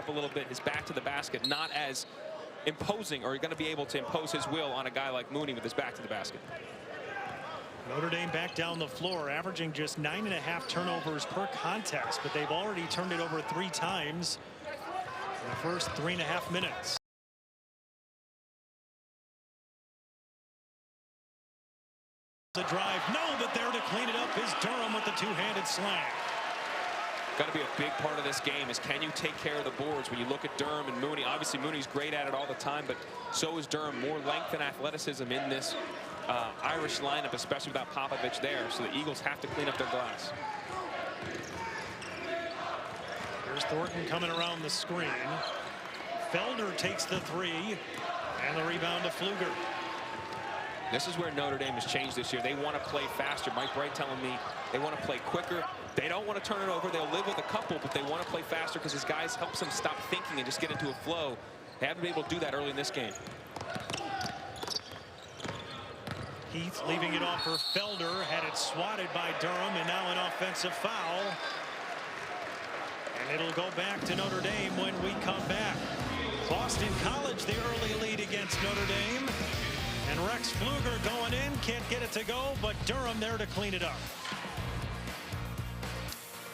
up a little bit, his back to the basket, not as imposing or going to be able to impose his will on a guy like Mooney with his back to the basket. Notre Dame back down the floor, averaging just 9.5 turnovers per contest, but they've already turned it over 3 times in the first 3.5 minutes. The drive, no, but there to clean it up is Durham with the two-handed slam. Got to be a big part of this game is, can you take care of the boards? When you look at Durham and Mooney, obviously Mooney's great at it all the time, but so is Durham. More length and athleticism in this Irish lineup, especially without Popovich there. So the Eagles have to clean up their glass. Here's Thornton coming around the screen. Felder takes the 3, and the rebound to Pfluger. This is where Notre Dame has changed this year. They want to play faster. Mike Bright telling me they want to play quicker. They don't want to turn it over. They'll live with a couple, but they want to play faster because his guys helps them stop thinking and just get into a flow. They haven't been able to do that early in this game. Heath leaving it off for Felder. Had it swatted by Durham, and now an offensive foul. And it'll go back to Notre Dame when we come back. Boston College, the early lead against Notre Dame. And Rex Pfluger going in, can't get it to go, but Durham there to clean it up.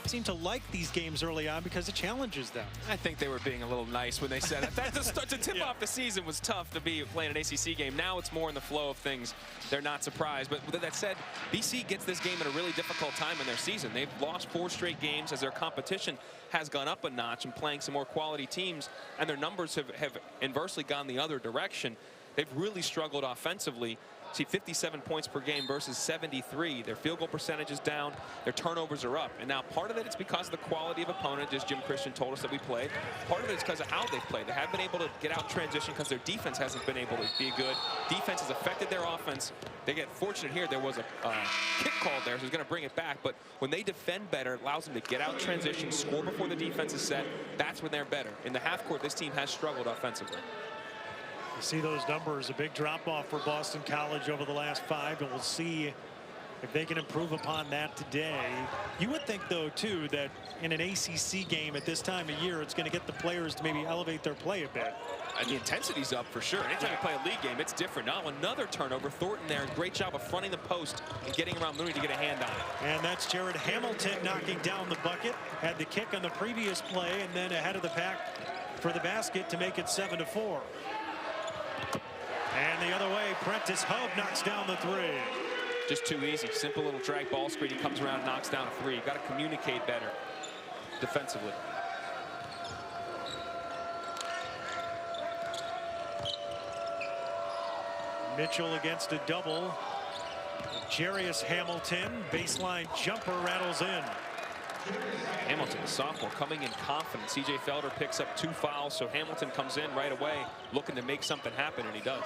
Seem to like these games early on because it challenges them. I think they were being a little nice when they said that. To tip off the season was tough to be playing an ACC game. Now it's more in the flow of things. They're not surprised. But with that said, BC gets this game at a really difficult time in their season. They've lost 4 straight games as their competition has gone up a notch and playing some more quality teams, and their numbers have inversely gone the other direction. They've really struggled offensively. See, 57 points per game versus 73. Their field goal percentage is down. Their turnovers are up. And now part of it is because of the quality of opponent, as Jim Christian told us that we played. Part of it is because of how they've played. They haven't been able to get out transition because their defense hasn't been able to be good. Defense has affected their offense. They get fortunate here. There was a kick called there, so he's going to bring it back. But when they defend better, it allows them to get out transition, score before the defense is set. That's when they're better. In the half court, this team has struggled offensively. You see those numbers, a big drop-off for Boston College over the last 5, and we'll see if they can improve upon that today. You would think, though, too, that in an ACC game at this time of year, it's going to get the players to maybe elevate their play a bit. And the intensity's up for sure. Anytime you play a league game, it's different. Now another turnover. Thornton there, great job of fronting the post and getting around Mooney to get a hand on it. And that's Jared Hamilton knocking down the bucket. Had the kick on the previous play, and then ahead of the pack for the basket to make it 7-4. And the other way, Prentice Hub knocks down the 3. Just too easy. Simple little drag ball screen. He comes around and knocks down a 3. You've got to communicate better defensively. Mitchell against a double. Jarius Hamilton, baseline jumper rattles in. Hamilton, the sophomore, coming in confident. C.J. Felder picks up 2 fouls, so Hamilton comes in right away looking to make something happen, and he does.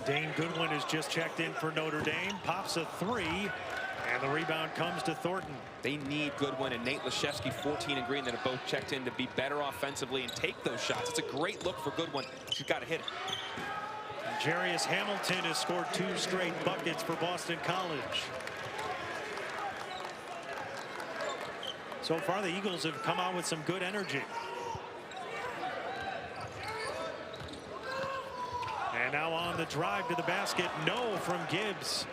Dane Goodwin has just checked in for Notre Dame, pops a 3, and the rebound comes to Thornton. They need Goodwin and Nate Leshevsky, 14 and Green, that have both checked in to be better offensively and take those shots. It's a great look for Goodwin. He's got to hit it. Jarius Hamilton has scored 2 straight buckets for Boston College. So far, the Eagles have come out with some good energy. And now on the drive to the basket, no from Gibbs.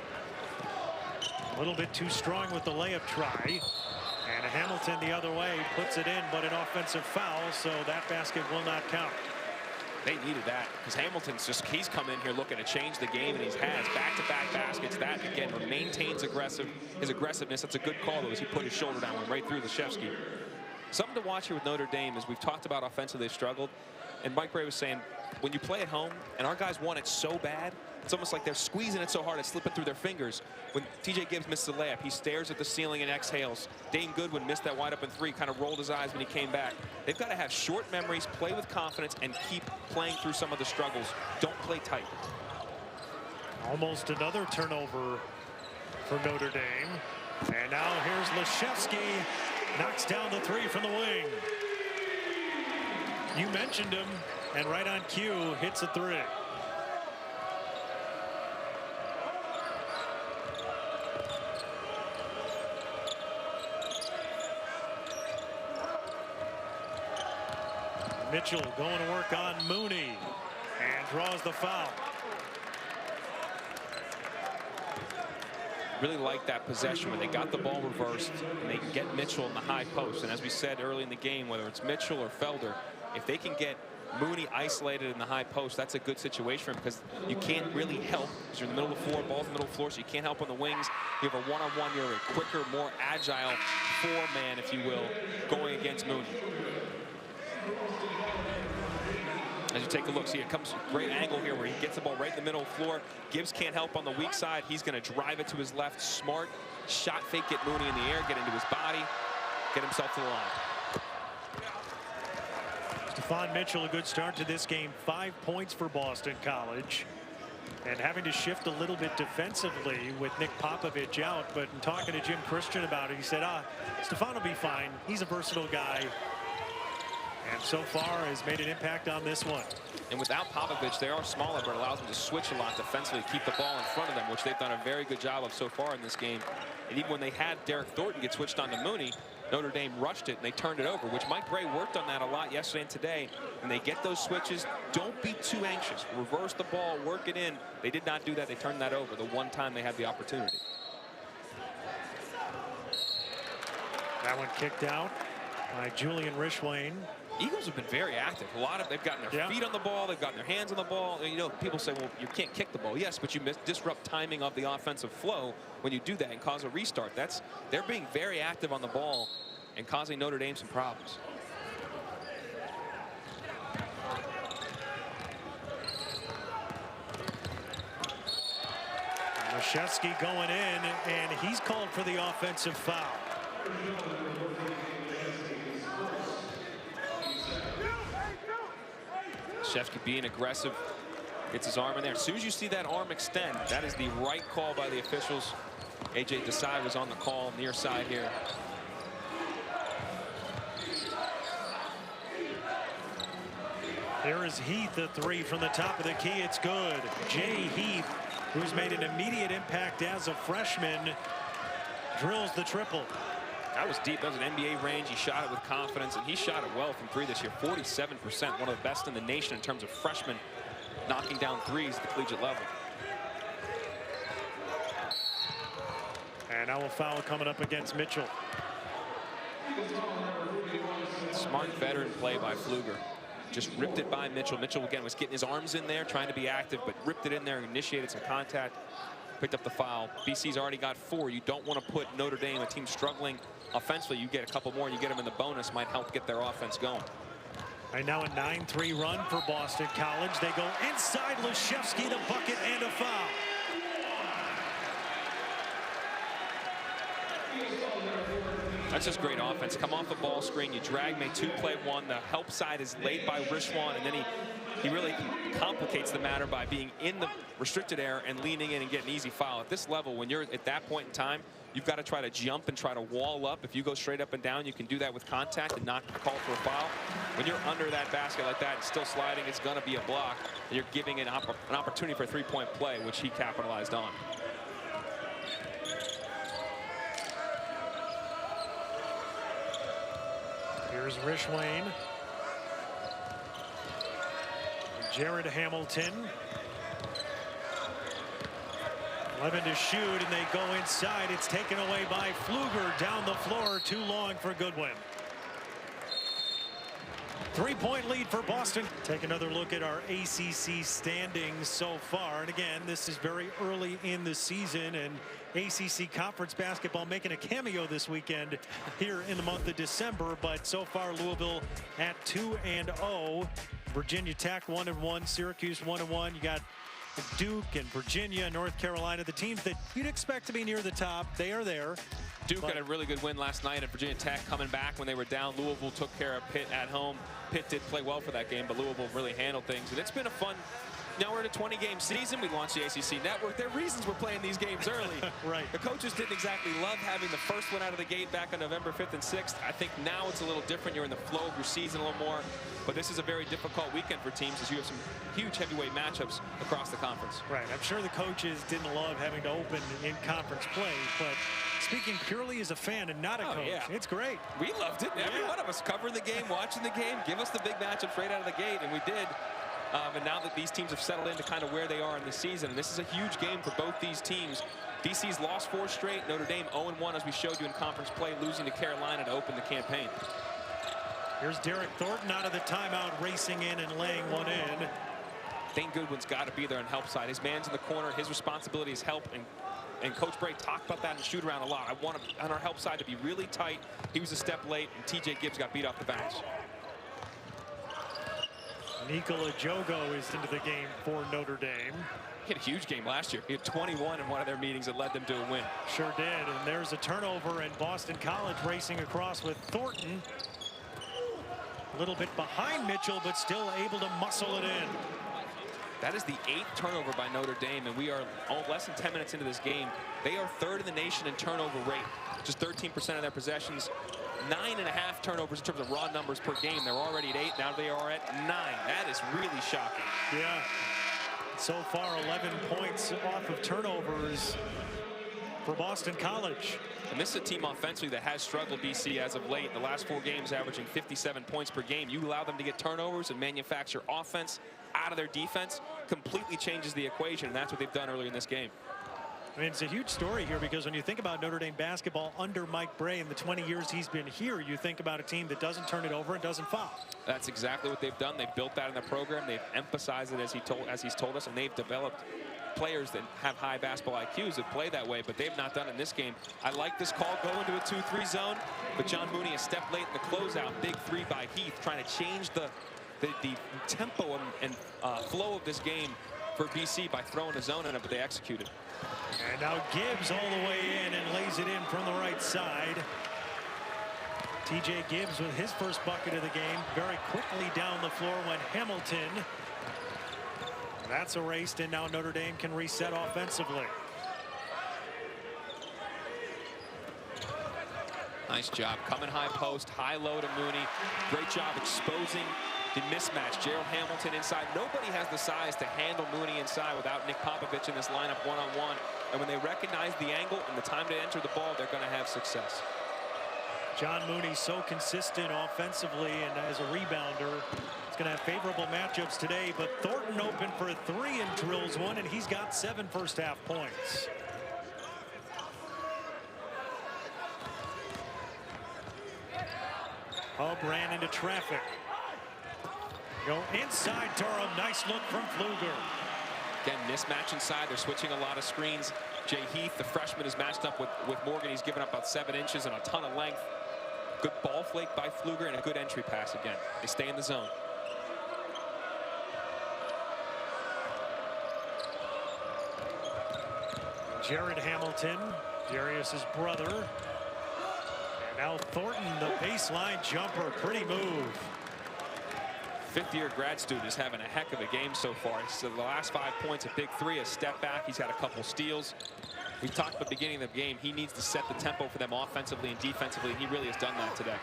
A little bit too strong with the layup try. And Hamilton the other way puts it in, but an offensive foul, so that basket will not count. They needed that because Hamilton's he's come in here looking to change the game, and he has back-to-back baskets. That, again, maintains his aggressiveness. That's a good call, though, as he put his shoulder down, went right through Leshevsky. Something to watch here with Notre Dame is we've talked about offensively, they've struggled. And Mike Bray was saying, when you play at home and our guys want it so bad, it's almost like they're squeezing it so hard it's slipping through their fingers. When TJ Gibbs misses a layup, he stares at the ceiling and exhales. Dane Goodwin missed that wide open 3, kind of rolled his eyes when he came back. They've got to have short memories, play with confidence, and keep playing through some of the struggles. Don't play tight. Almost another turnover for Notre Dame. And now here's Leshevsky, knocks down the 3 from the wing. You mentioned him, and right on cue, hits a 3. Mitchell going to work on Mooney and draws the foul. Really like that possession when they got the ball reversed and they get Mitchell in the high post. And as we said early in the game, whether it's Mitchell or Felder, if they can get Mooney isolated in the high post, that's a good situation for him, because you can't really help because you're in the middle of the floor, ball's in the middle of the floor, so you can't help on the wings. You have a one-on-one, you're a quicker, more agile four-man, if you will, going against Mooney. As you take a look, see, it comes a great angle here where he gets the ball right in the middle of the floor. Gibbs can't help on the weak side. He's going to drive it to his left. Smart shot fake, get Mooney in the air, get into his body, get himself to the line. Stephon Mitchell, a good start to this game. 5 points for Boston College. And having to shift a little bit defensively with Nick Popovich out. But in talking to Jim Christian about it, he said, Stephon will be fine. He's a versatile guy. And so far has made an impact on this one. And without Popovich, they are smaller, but it allows them to switch a lot defensively, keep the ball in front of them, which they've done a very good job of so far in this game. And even when they had Derek Thornton get switched on to Mooney, Notre Dame rushed it and they turned it over, which Mike Brey worked on that a lot yesterday and today. When they get those switches, don't be too anxious. Reverse the ball, work it in. They did not do that. They turned that over the one time they had the opportunity. That one kicked out by Julian Rishwain. Eagles have been very active. They've gotten their feet on the ball, they've gotten their hands on the ball. And, you know, people say, well, you can't kick the ball. Yes, but you disrupt timing of the offensive flow when you do that and cause a restart. They're being very active on the ball and causing Notre Dame some problems. Krzyzewski going in, and he's called for the offensive foul. Krzyzewski being aggressive, gets his arm in there. As soon as you see that arm extend, that is the right call by the officials. A.J. Desai was on the call near side here. There is Heath, a three from the top of the key. It's good. Jay Heath, who's made an immediate impact as a freshman, drills the triple. That was deep. That was an NBA range. He shot it with confidence, and he shot it well from three this year. 47%, one of the best in the nation in terms of freshmen knocking down threes at the collegiate level. And now a foul coming up against Mitchell. Smart veteran play by Pfluger. Just ripped it by Mitchell. Mitchell, again, was getting his arms in there, trying to be active, but ripped it in there and initiated some contact. Picked up the foul. BC's already got 4. You don't want to put Notre Dame, a team struggling offensively. You get a couple more, you get them in the bonus, might help get their offense going. Right now a 9-3 run for Boston College. They go inside. Krzyzewski, the bucket, and a foul. That's just great offense. Come off the ball screen, you drag me 2-play-1. The help side is laid by Rishwan, and then he really complicates the matter by being in the restricted area and leaning in and getting an easy foul. At this level, when you're at that point in time, you've got to try to jump and try to wall up. If you go straight up and down, you can do that with contact and not call for a foul. When you're under that basket like that and still sliding, it's going to be a block. And you're giving an opportunity for a three-point play, which he capitalized on. Here's Rishwain. Jared Hamilton. 11 to shoot, and they go inside. It's taken away by Pfluger down the floor. Too long for Goodwin. 3-point lead for Boston. Take another look at our ACC standings so far. And again, this is very early in the season, and ACC conference basketball making a cameo this weekend here in the month of December. But so far, Louisville at 2-0. Virginia Tech 1-1. Syracuse 1-1. You got Duke and Virginia, North Carolina, the teams that you'd expect to be near the top. They are there. Duke had a really good win last night at Virginia Tech, coming back when they were down. Louisville took care of Pitt at home. Pitt did play well for that game, but Louisville really handled things. And it's been a fun Now we're in a 20-game season. We launched the ACC network. There are reasons we're playing these games early. Right. The coaches didn't exactly love having the first one out of the gate back on November 5th and 6th. I think now it's a little different. You're in the flow of your season a little more. But this is a very difficult weekend for teams as you have some huge heavyweight matchups across the conference. Right. I'm sure the coaches didn't love having to open in conference play, but speaking purely as a fan and not a coach, it's great. We loved it. Every one of us covering the game, watching the game, give us the big matchups right out of the gate, and we did. And now that these teams have settled into kind of where they are in the season, and this is a huge game for both these teams. BC's lost 4 straight. Notre Dame 0-1, as we showed you in conference play, losing to Carolina to open the campaign. Here's Derek Thornton out of the timeout, racing in and laying one in. Dane Goodwin's got to be there on help side. His man's in the corner. His responsibility is help. And Coach Bray talked about that in the shoot around a lot. I want him on our help side to be really tight. He was a step late, and TJ Gibbs got beat off the bounce. Nikola Jogo is into the game for Notre Dame. He had a huge game last year. He had 21 in one of their meetings that led them to a win. Sure did. And there's a turnover, and Boston College racing across with Thornton. A little bit behind Mitchell, but still able to muscle it in. That is the 8th turnover by Notre Dame, and we are less than 10 minutes into this game. They are 3rd in the nation in turnover rate, just 13% of their possessions. 9.5 turnovers in terms of raw numbers per game. They're already at 8. Now they are at 9. That is really shocking. Yeah. So far, 11 points off of turnovers for Boston College. And this is a team offensively that has struggled, BC, as of late. The last 4 games averaging 57 points per game. You allow them to get turnovers and manufacture offense out of their defense, completely changes the equation, and that's what they've done earlier in this game. I mean, it's a huge story here because when you think about Notre Dame basketball under Mike Bray in the 20 years he's been here, you think about a team that doesn't turn it over and doesn't foul. That's exactly what they've done. They've built that in the program. They've emphasized it as he's told us, and they've developed players that have high basketball IQs that play that way, but they've not done it in this game. I like this call going to a 2-3 zone, but John Mooney a step late in the closeout. Big 3 by Heath, trying to change the tempo and flow of this game for BC by throwing a zone in it, but they executed. And now Gibbs all the way in and lays it in from the right side. TJ Gibbs with his first bucket of the game. Very quickly down the floor went Hamilton. That's erased, and now Notre Dame can reset offensively. Nice job. Coming high post, high low to Mooney. Great job exposing the mismatch. Gerald Hamilton inside. Nobody has the size to handle Mooney inside without Nick Popovich in this lineup one-on-one. And when they recognize the angle and the time to enter the ball, they're going to have success. John Mooney so consistent offensively and as a rebounder. He's going to have favorable matchups today, but Thornton open for a 3 and drills one, and he's got 7 first-half points. Hub ran into traffic. Go inside Durham. Nice look from Pfluger. Again, mismatch inside. They're switching a lot of screens. Jay Heath, the freshman, is matched up with Morgan. He's given up about 7 inches and a ton of length. Good ball flake by Pfluger and a good entry pass again. They stay in the zone. Jared Hamilton, Darius's brother. And now Thornton, the baseline jumper. Pretty move. 5th-year grad student is having a heck of a game so far. So the last 5 points, a big 3, a step back. He's had a couple steals. We talked at the beginning of the game. He needs to set the tempo for them offensively and defensively, and he really has done that today.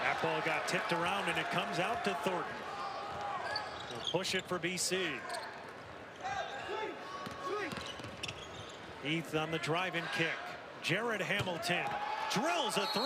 That ball got tipped around, and it comes out to Thornton. We'll push it for BC. Heath on the drive-in kick. Jared Hamilton drills a 3.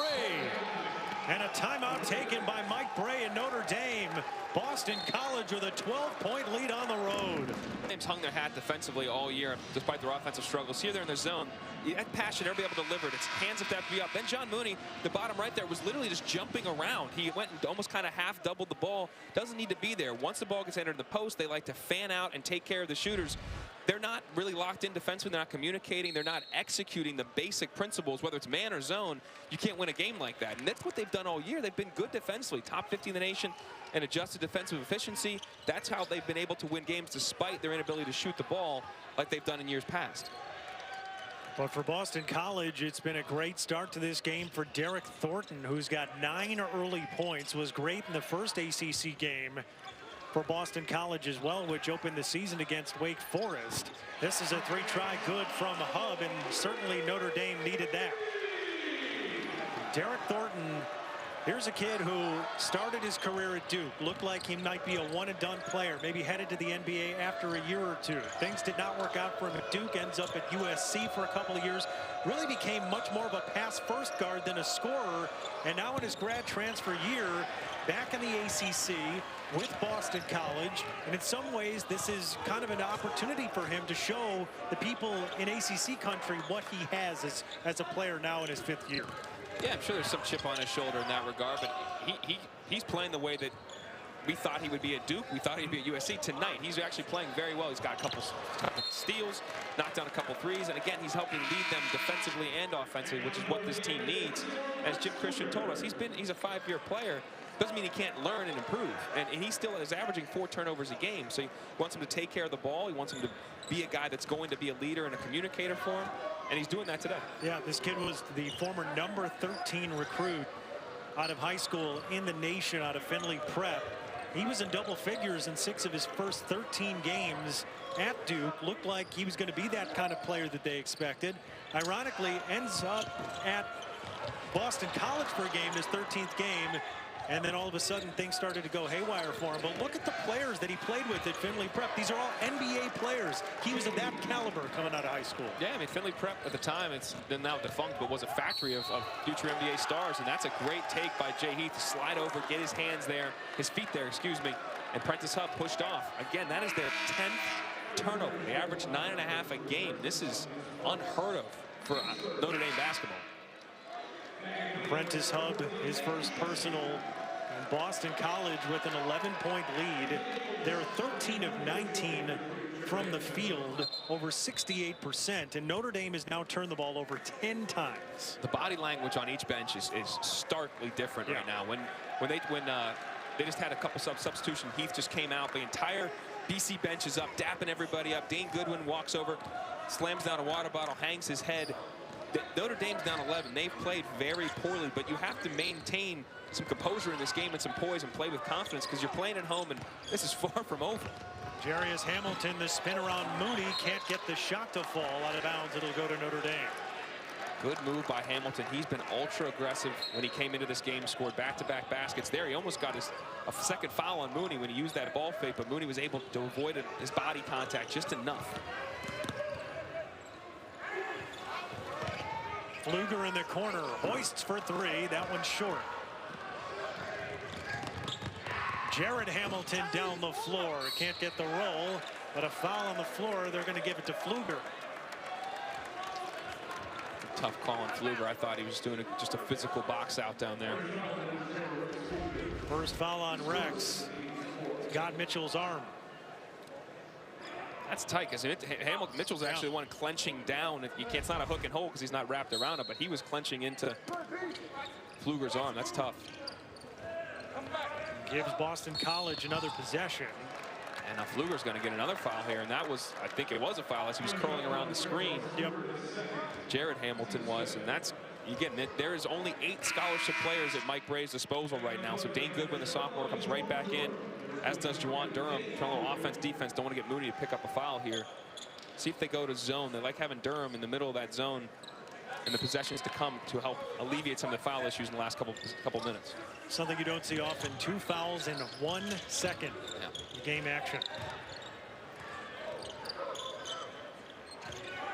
And a timeout taken by Mike Bray and Notre Dame. Boston College with a 12-point lead on the road. Dame's hung their hat defensively all year, despite their offensive struggles. Here they're in their zone. That pass should never be able to deliver it. It's hands if that be up. Then John Mooney, the bottom right there, was literally just jumping around. He went and almost kind of half doubled the ball. Doesn't need to be there. Once the ball gets entered in the post, they like to fan out and take care of the shooters. They're not really locked in defensively. They're not communicating. They're not executing the basic principles, whether it's man or zone. You can't win a game like that. And that's what they've done all year. They've been good defensively, top 50 in the nation, and adjusted defensive efficiency. That's how they've been able to win games despite their inability to shoot the ball like they've done in years past. But for Boston College, it's been a great start to this game for Derek Thornton, who's got 9 early points, was great in the first ACC game. for Boston College as well, which opened the season against Wake Forest. This is a 3-try good from Hub, and certainly Notre Dame needed that. Derek Thornton, here's a kid who started his career at Duke, looked like he might be a one-and-done player, maybe headed to the NBA after a year or two. Things did not work out for him at Duke, ends up at USC for a couple of years, really became much more of a pass-first guard than a scorer, and now in his grad transfer year, back in the ACC with Boston College, and in some ways this is kind of an opportunity for him to show the people in ACC country what he has as a player now in his 5th year. Yeah, I'm sure there's some chip on his shoulder in that regard, but he's playing the way that we thought he would be at Duke. We thought he'd be at USC. Tonight, he's actually playing very well. He's got a couple steals, knocked down a couple threes, and again, he's helping lead them defensively and offensively, which is what this team needs. As Jim Christian told us, he's a 5-year player. Doesn't mean he can't learn and improve. And he still is averaging 4 turnovers a game. So he wants him to take care of the ball. He wants him to be a guy that's going to be a leader and a communicator for him. And he's doing that today. Yeah, this kid was the former number 13 recruit out of high school in the nation out of Findlay Prep. He was in double figures in 6 of his first 13 games at Duke. Looked like he was going to be that kind of player that they expected. Ironically, ends up at Boston College for a game, his 13th game. And then all of a sudden things started to go haywire for him. But look at the players that he played with at Findlay Prep. These are all NBA players. He was of that caliber coming out of high school. Yeah, I mean, Findlay Prep at the time, it's been now defunct, but was a factory of future NBA stars. And that's a great take by Jay Heath to slide over, get his hands there, his feet there, excuse me. And Prentice Hub pushed off. Again, that is their 10th turnover. They average 9.5 a game. This is unheard of for Notre Dame basketball. Prentice Hub, his first personal. And Boston College with an 11-point lead. They're 13 of 19 from the field, over 68%. And Notre Dame has now turned the ball over 10 times. The body language on each bench is starkly different right now. When they just had a couple substitutions, Heath just came out. The entire BC bench is up, dapping everybody up. Dane Goodwin walks over, slams down a water bottle, hangs his head. Notre Dame's down 11. They've played very poorly, but you have to maintain some composure in this game and some poise and play with confidence because you're playing at home and this is far from over. Jarius Hamilton, the spin around Mooney, can't get the shot to fall out of bounds. It'll go to Notre Dame. Good move by Hamilton. He's been ultra aggressive when he came into this game, scored back-to-back baskets there. He almost got a second foul on Mooney when he used that ball fake, but Mooney was able to avoid his body contact just enough. Pfluger in the corner, hoists for 3. That one's short. Jared Hamilton down the floor. Can't get the roll, but a foul on the floor. They're going to give it to Pfluger. Tough call on Pfluger. I thought he was doing just a physical box out down there. First foul on Rex. Got Mitchell's arm. That's tight because Mitchell's actually the one clenching down. It's not a hook and hold because he's not wrapped around it, but he was clenching into Pfluger's arm. That's tough. Gives Boston College another possession. And now Pfluger's going to get another foul here, and that was, I think it was a foul as he was curling around the screen. Yep. Jared Hamilton was, and that's, you getting it. There is only 8 scholarship players at Mike Bray's disposal right now. So Dane Goodwin, the sophomore, comes right back in, as does Juwan Durham. Trying a little offense, defense. Don't want to get Mooney to pick up a foul here. See if they go to zone. They like having Durham in the middle of that zone and the possessions to come to help alleviate some of the foul issues in the last couple minutes. Something you don't see often. 2 fouls in 1 second. Yeah. Game action.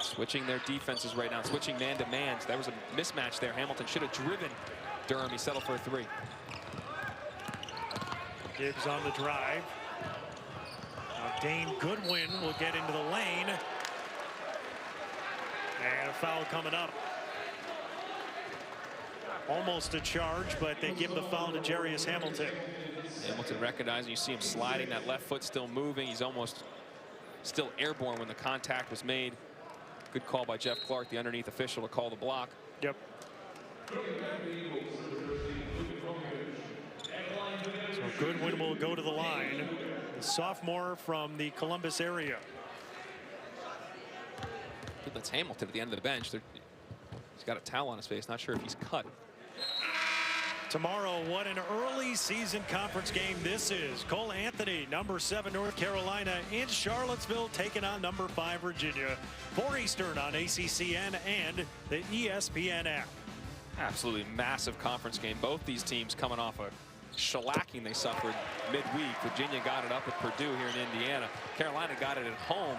Switching their defenses right now. Switching man to man. So there was a mismatch there. Hamilton should have driven Durham. He settled for a 3. Gibbs on the drive. Now Dane Goodwin will get into the lane. And a foul coming up. Almost a charge, but they give the foul to Jarius Hamilton. Hamilton recognizing, you see him sliding, that left foot still moving. He's almost still airborne when the contact was made. Good call by Jeff Clark, the underneath official, to call the block. Yep. So Goodwin will go to the line. The sophomore from the Columbus area. That's Hamilton at the end of the bench. He's got a towel on his face. Not sure if he's cut. Tomorrow, what an early season conference game this is. Cole Anthony, number 7 North Carolina in Charlottesville, taking on number 5 Virginia. 4 Eastern on ACCN and the ESPN app. Absolutely massive conference game. Both these teams coming off a shellacking they suffered midweek. Virginia got it up at Purdue here in Indiana. Carolina got it at home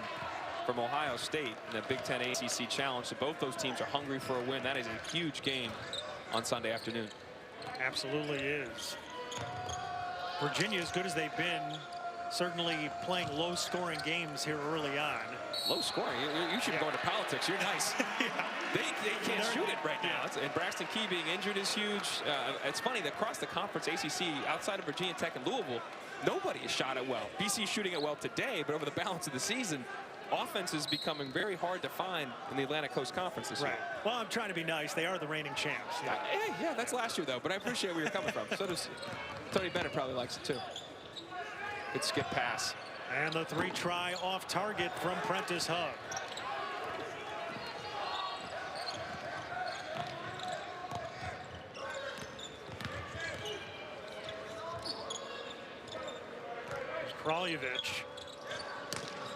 from Ohio State in the Big Ten ACC Challenge. So both those teams are hungry for a win. That is a huge game on Sunday afternoon. Absolutely is. Virginia, as good as they've been, certainly playing low-scoring games here early on. Low scoring? You should go into politics. You're nice. Yeah. They can't shoot it right now. And Braxton Key being injured is huge. It's funny that across the conference ACC, outside of Virginia Tech and Louisville, nobody has shot it well. BC is shooting it well today, but over the balance of the season, offense is becoming very hard to find in the Atlantic Coast Conference this year. Well, I'm trying to be nice. They are the reigning champs. Yeah, that's last year, though. But I appreciate where you're coming from. So does Tony Bennett probably likes it, too. Good skip pass. And the 3-try off target from Prentice Hub. Kraljevic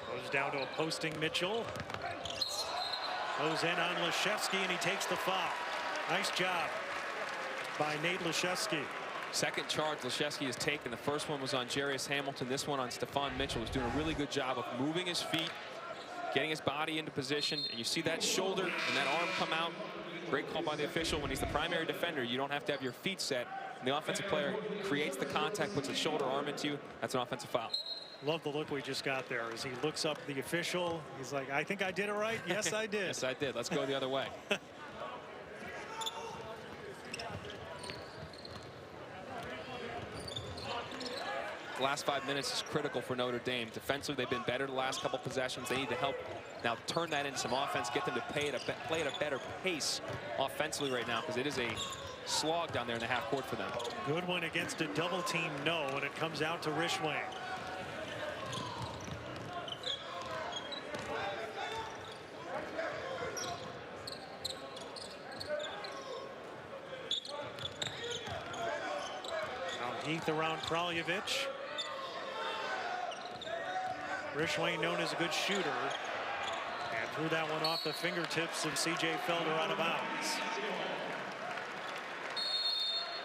goes down to a posting Mitchell. Goes in on Leshevsky, and he takes the foul. Nice job by Nate Leshevsky. Second charge Leshevsky has taken. The first one was on Jarius Hamilton. This one on Stephon Mitchell. He's doing a really good job of moving his feet, getting his body into position. And you see that shoulder and that arm come out. Great call by the official. When he's the primary defender, you don't have to have your feet set. And the offensive player creates the contact, puts his shoulder arm into you. That's an offensive foul. Love the look we just got there as he looks up the official. He's like, I think I did it right. Yes, I did. Yes, I did. Let's go the other way. The last 5 minutes is critical for Notre Dame. Defensively, they've been better the last couple possessions. They need to help now turn that into some offense, get them to play at a better pace offensively right now, because it is a slog down there in the half court for them. Good one against a double team, no, and it comes out to Rishwain. Now Heath around Kraljevic. Rishwain, known as a good shooter, and threw that one off the fingertips of C.J. Felder out of bounds.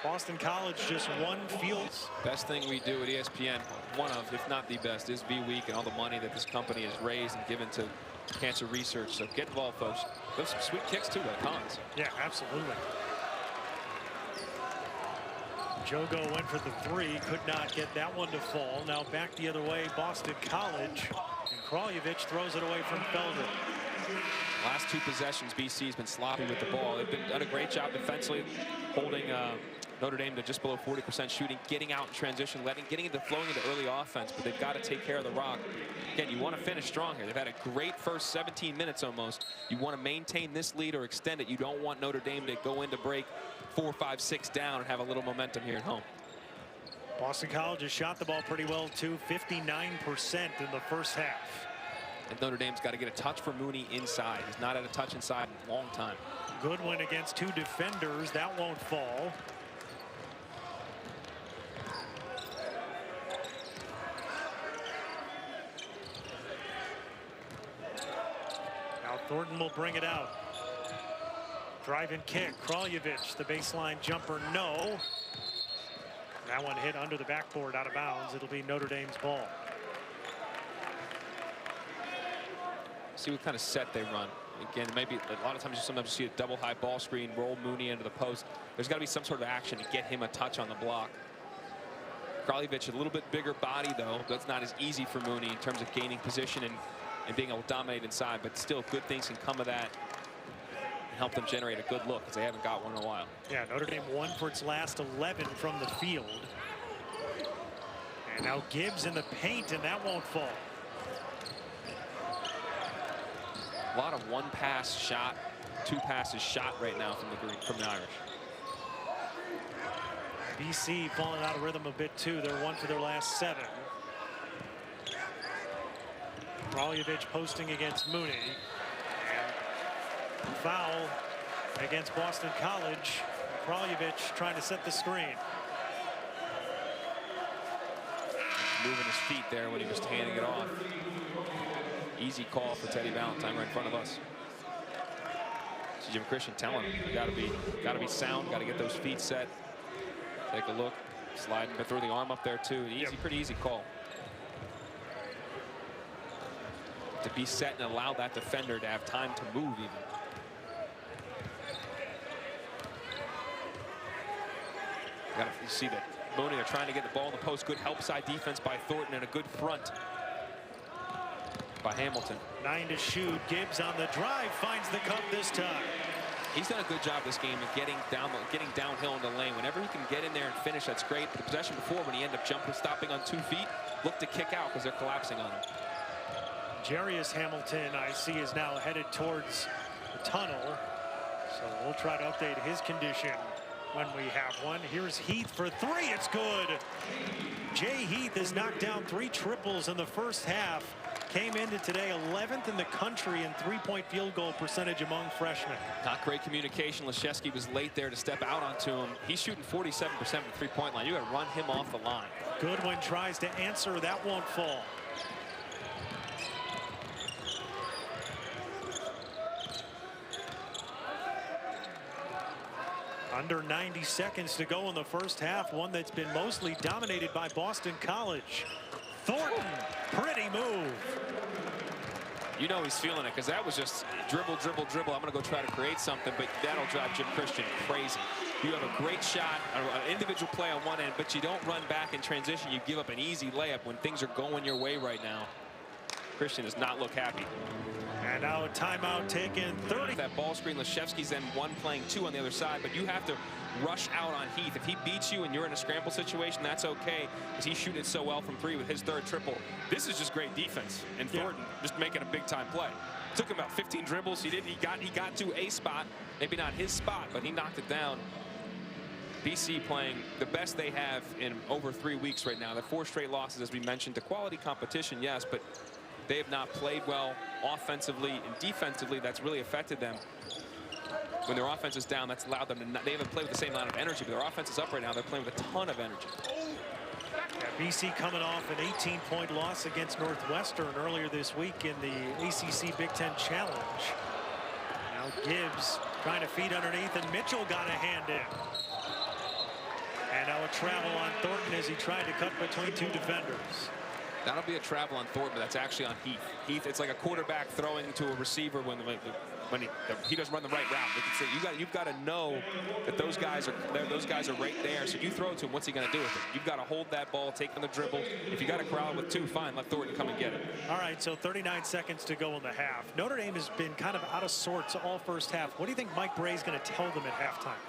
Boston College just one fields. Best thing we do at ESPN, one of, if not the best, is V-Week and all the money that this company has raised and given to cancer research. So get involved, folks. There's some sweet kicks, too, at Collins. Yeah, absolutely. Jogo went for the 3, could not get that one to fall. Now back the other way, Boston College, and Kraljevic throws it away from Felder. Last 2 possessions, BC's been sloppy with the ball. They've done a great job defensively, holding Notre Dame to just below 40% shooting, getting out in transition, getting into flowing into early offense, but they've got to take care of the rock. Again, you want to finish strong here. They've had a great first 17 minutes almost. You want to maintain this lead or extend it. You don't want Notre Dame to go into break 4, 5, 6 down and have a little momentum here at home. Boston College has shot the ball pretty well too, 59% in the first half. And Notre Dame's got to get a touch for Mooney inside. He's not had a touch inside in a long time. Good one against 2 defenders. That won't fall. Now Thornton will bring it out. Drive and kick. Kraljevic, the baseline jumper, no. That one hit under the backboard out of bounds. It'll be Notre Dame's ball. See what kind of set they run. Again, maybe a lot of times sometimes you see a double high ball screen, roll Mooney into the post. There's got to be some sort of action to get him a touch on the block. Kraljevic, a little bit bigger body, though. That's not as easy for Mooney in terms of gaining position and being able to dominate inside. But still, good things can come of that and help them generate a good look, because they haven't got one in a while. Yeah, Notre Dame won for its last 11 from the field. And now Gibbs in the paint, and that won't fall. A lot of 1 pass shot, 2 passes shot right now from the Irish. BC falling out of rhythm a bit too. They're 1 for their last 7. Kraljevic posting against Mooney. And foul against Boston College. Kraljevic trying to set the screen. Moving his feet there when he was handing it off. Easy call for Teddy Valentine right in front of us. So Jim Christian telling him, you gotta be sound, gotta get those feet set. Take a look, sliding, but throw the arm up there too. Easy, pretty easy call. To be set and allow that defender to have time to move even. You see that Mooney, they're trying to get the ball in the post. Good help side defense by Thornton and a good front by Hamilton. 9 to shoot. Gibbs on the drive finds the cup this time. He's done a good job this game of getting downhill in the lane. Whenever he can get in there and finish, that's great. The possession before, when he ended up stopping on 2 feet, looked to kick out because they're collapsing on him. Jarius Hamilton, I see, is now headed towards the tunnel. So we'll try to update his condition when we have one. Here's Heath for 3. It's good. Jay Heath has knocked down 3 triples in the first half. Came into today 11th in the country in 3-point field goal percentage among freshmen. Not great communication. Leszewski was late there to step out onto him. He's shooting 47% from the 3-point line. You got to run him off the line. Goodwin tries to answer. That won't fall. Under 90 seconds to go in the first half. One that's been mostly dominated by Boston College. Thornton, pretty move. You know he's feeling it because that was just dribble, dribble, dribble. I'm going to go try to create something, but that'll drive Jim Christian crazy. You have a great shot, an individual play on one end, but you don't run back in transition. You give up an easy layup when things are going your way right now. Christian does not look happy. And now a timeout taken. 30. That ball screen, Leszewski's then 1 playing 2 on the other side, but you have to rush out on Heath. If he beats you and you're in a scramble situation, that's okay, because he's shooting it so well from 3 with his 3rd triple. This is just great defense, and Thornton just making a big time play. Took him about 15 dribbles. He got to a spot, maybe not his spot, but he knocked it down. BC playing the best they have in over 3 weeks right now. They're 4 straight losses, as we mentioned, to quality competition, yes, but they have not played well offensively and defensively. That's really affected them. When their offense is down, that's allowed them to they haven't played with the same amount of energy, but their offense is up right now. They're playing with a ton of energy. Yeah, BC coming off an 18-point loss against Northwestern earlier this week in the ACC Big Ten Challenge. Now Gibbs trying to feed underneath, and Mitchell got a hand in. And now a travel on Thornton as he tried to cut between 2 defenders. That'll be a travel on Thornton, but that's actually on Heath. Heath, it's like a quarterback throwing to a receiver when he doesn't run the right route. You've got to know that those guys are right there. So you throw it to him. What's he going to do with it? You've got to hold that ball, take on the dribble. If you got to corral it with 2, fine. Let Thornton come and get it. All right, so 39 seconds to go in the half. Notre Dame has been kind of out of sorts all first half. What do you think Mike Bray's going to tell them at halftime?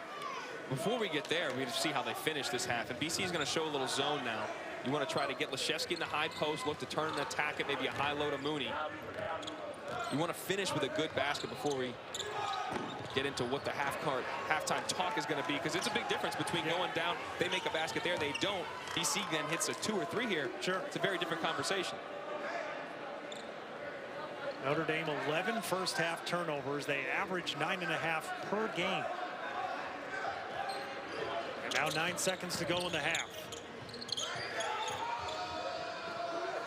Before we get there, we have to see how they finish this half. And BC is going to show a little zone now. You want to try to get Leszewski in the high post, look to turn and attack it, maybe a high low to Mooney. You want to finish with a good basket before we get into what the halftime talk is going to be, because it's a big difference between going down, they make a basket there, they don't. BC then hits a 2 or 3 here. Sure. It's a very different conversation. Notre Dame 11 first half turnovers. They average 9.5 per game. And now 9 seconds to go in the half.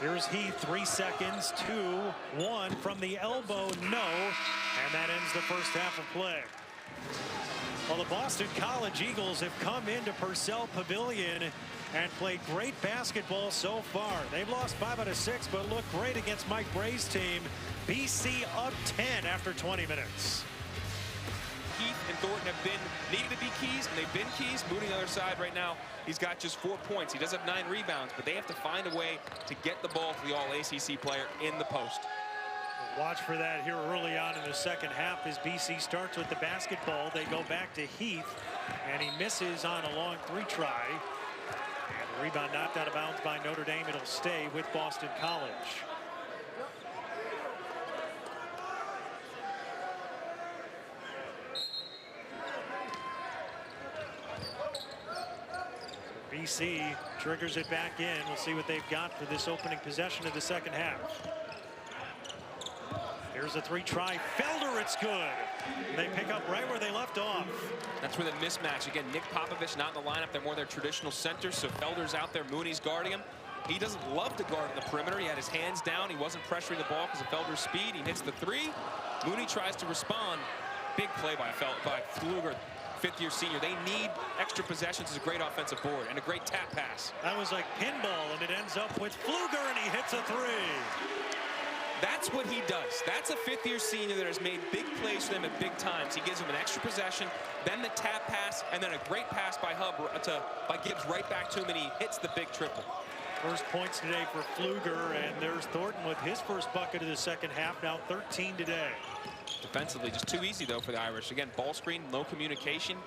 Here's Heath, 3 seconds, 2, 1 from the elbow, no, and that ends the first half of play. Well, the Boston College Eagles have come into Purcell Pavilion and played great basketball so far. They've lost 5 out of 6, but look great against Mike Bray's team. BC up 10 after 20 minutes. Heath and Thornton have needed to be keys, and they've been keys. Mooney on the other side right now, he's got just 4 points. He does have 9 rebounds, but they have to find a way to get the ball to the All-ACC player in the post. Watch for that here early on in the second half as BC starts with the basketball. They go back to Heath, and he misses on a long 3 try. And the rebound knocked out of bounds by Notre Dame. It'll stay with Boston College. BC triggers it back in. We'll see what they've got for this opening possession of the second half. Here's a 3 try. Felder It's good. They pick up right where they left off. That's where the mismatch. Again, Nick Popovich not in the lineup. They're more their traditional centers, so Felder's out there. Mooney's guarding him. He doesn't love to guard in the perimeter. He had his hands down. He wasn't pressuring the ball because of Felder's speed. He hits the three. Mooney tries to respond. Big play by Pfluger, fifth-year senior. They need extra possessions as a great offensive board and a great tap pass. That was like pinball, and it ends up with Pfluger, and he hits a three. That's what he does. That's a fifth-year senior that has made big plays for them at big times. He gives them an extra possession, then the tap pass, and then a great pass by Gibbs right back to him, and he hits the big triple. First points today for Pfluger, and there's Thornton with his first bucket of the second half, now 13 today. Defensively, just too easy, though, for the Irish. Again, ball screen, low communication.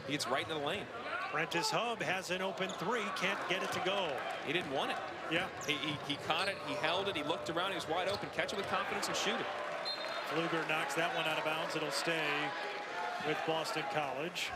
He gets right into the lane. Prentice Hub has an open three, can't get it to go. He didn't want it. Yeah. He caught it, he held it, he looked around, he was wide open. Catch it with confidence and shoot it. Pfluger knocks that one out of bounds. It'll stay with Boston College.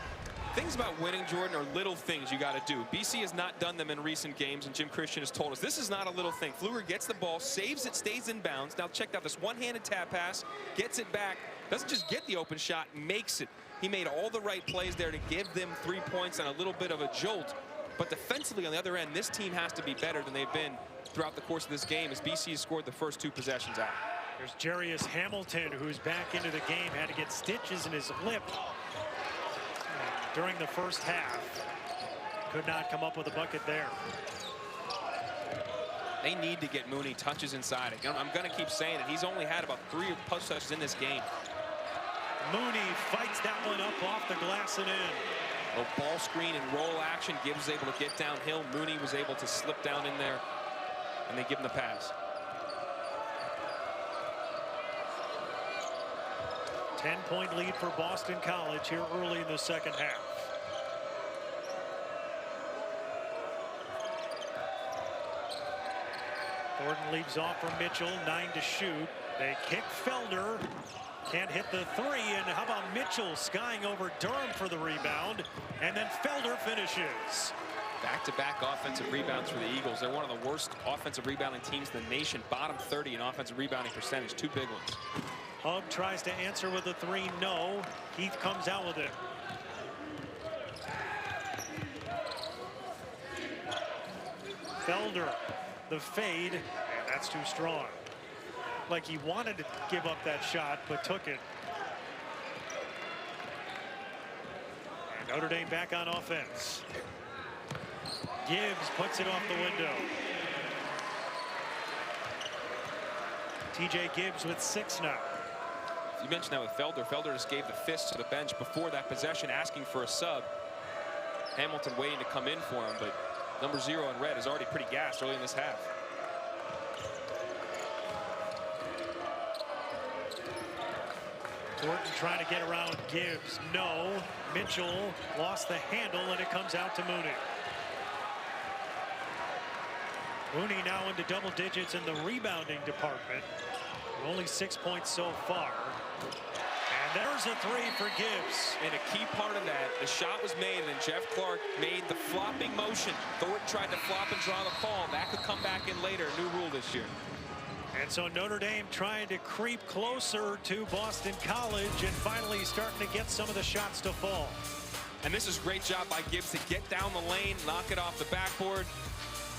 Things about winning, Jordan, are little things you got to do. BC has not done them in recent games, and Jim Christian has told us this is not a little thing. Pfluger gets the ball, saves it, stays in bounds. Now check out this one-handed tap pass, gets it back, doesn't just get the open shot, makes it. He made all the right plays there to give them 3 points and a little bit of a jolt. But defensively on the other end, this team has to be better than they've been throughout the course of this game as BC has scored the first 2 possessions out. There's Jarius Hamilton, who's back into the game, had to get stitches in his lip during the first half. Could not come up with a bucket there. They need to get Mooney touches inside. I'm going to keep saying it. He's only had about 3 post touches in this game. Mooney fights that one up off the glass and in. A ball screen and roll action. Gibbs was able to get downhill. Mooney was able to slip down in there, and they give him the pass. 10-point lead for Boston College here early in the second half. Thornton leaves off from Mitchell, 9 to shoot. They kick Felder. Can't hit the three, and how about Mitchell skying over Durham for the rebound, and then Felder finishes. Back-to-back offensive rebounds for the Eagles. They're one of the worst offensive rebounding teams in the nation. Bottom 30 in offensive rebounding percentage. 2 big ones. Hub tries to answer with a three, no. Heath comes out with it. Felder, the fade, and that's too strong. Like he wanted to give up that shot, but took it. And Notre Dame back on offense. Gibbs puts it off the window. TJ Gibbs with 6 now. You mentioned that with Felder. Felder just gave the fist to the bench before that possession, asking for a sub. Hamilton waiting to come in for him, but number 0 in red is already pretty gassed early in this half. Thornton trying to get around Gibbs. No. Mitchell lost the handle, and it comes out to Mooney. Mooney now into double digits in the rebounding department. Only 6 points so far. And there's a three for Gibbs. And a key part of that, the shot was made, and then Jeff Clark made the flopping motion. Thornton tried to flop and draw the call. That could come back in later. New rule this year. And so Notre Dame trying to creep closer to Boston College and finally starting to get some of the shots to fall. And this is a great job by Gibbs to get down the lane, knock it off the backboard.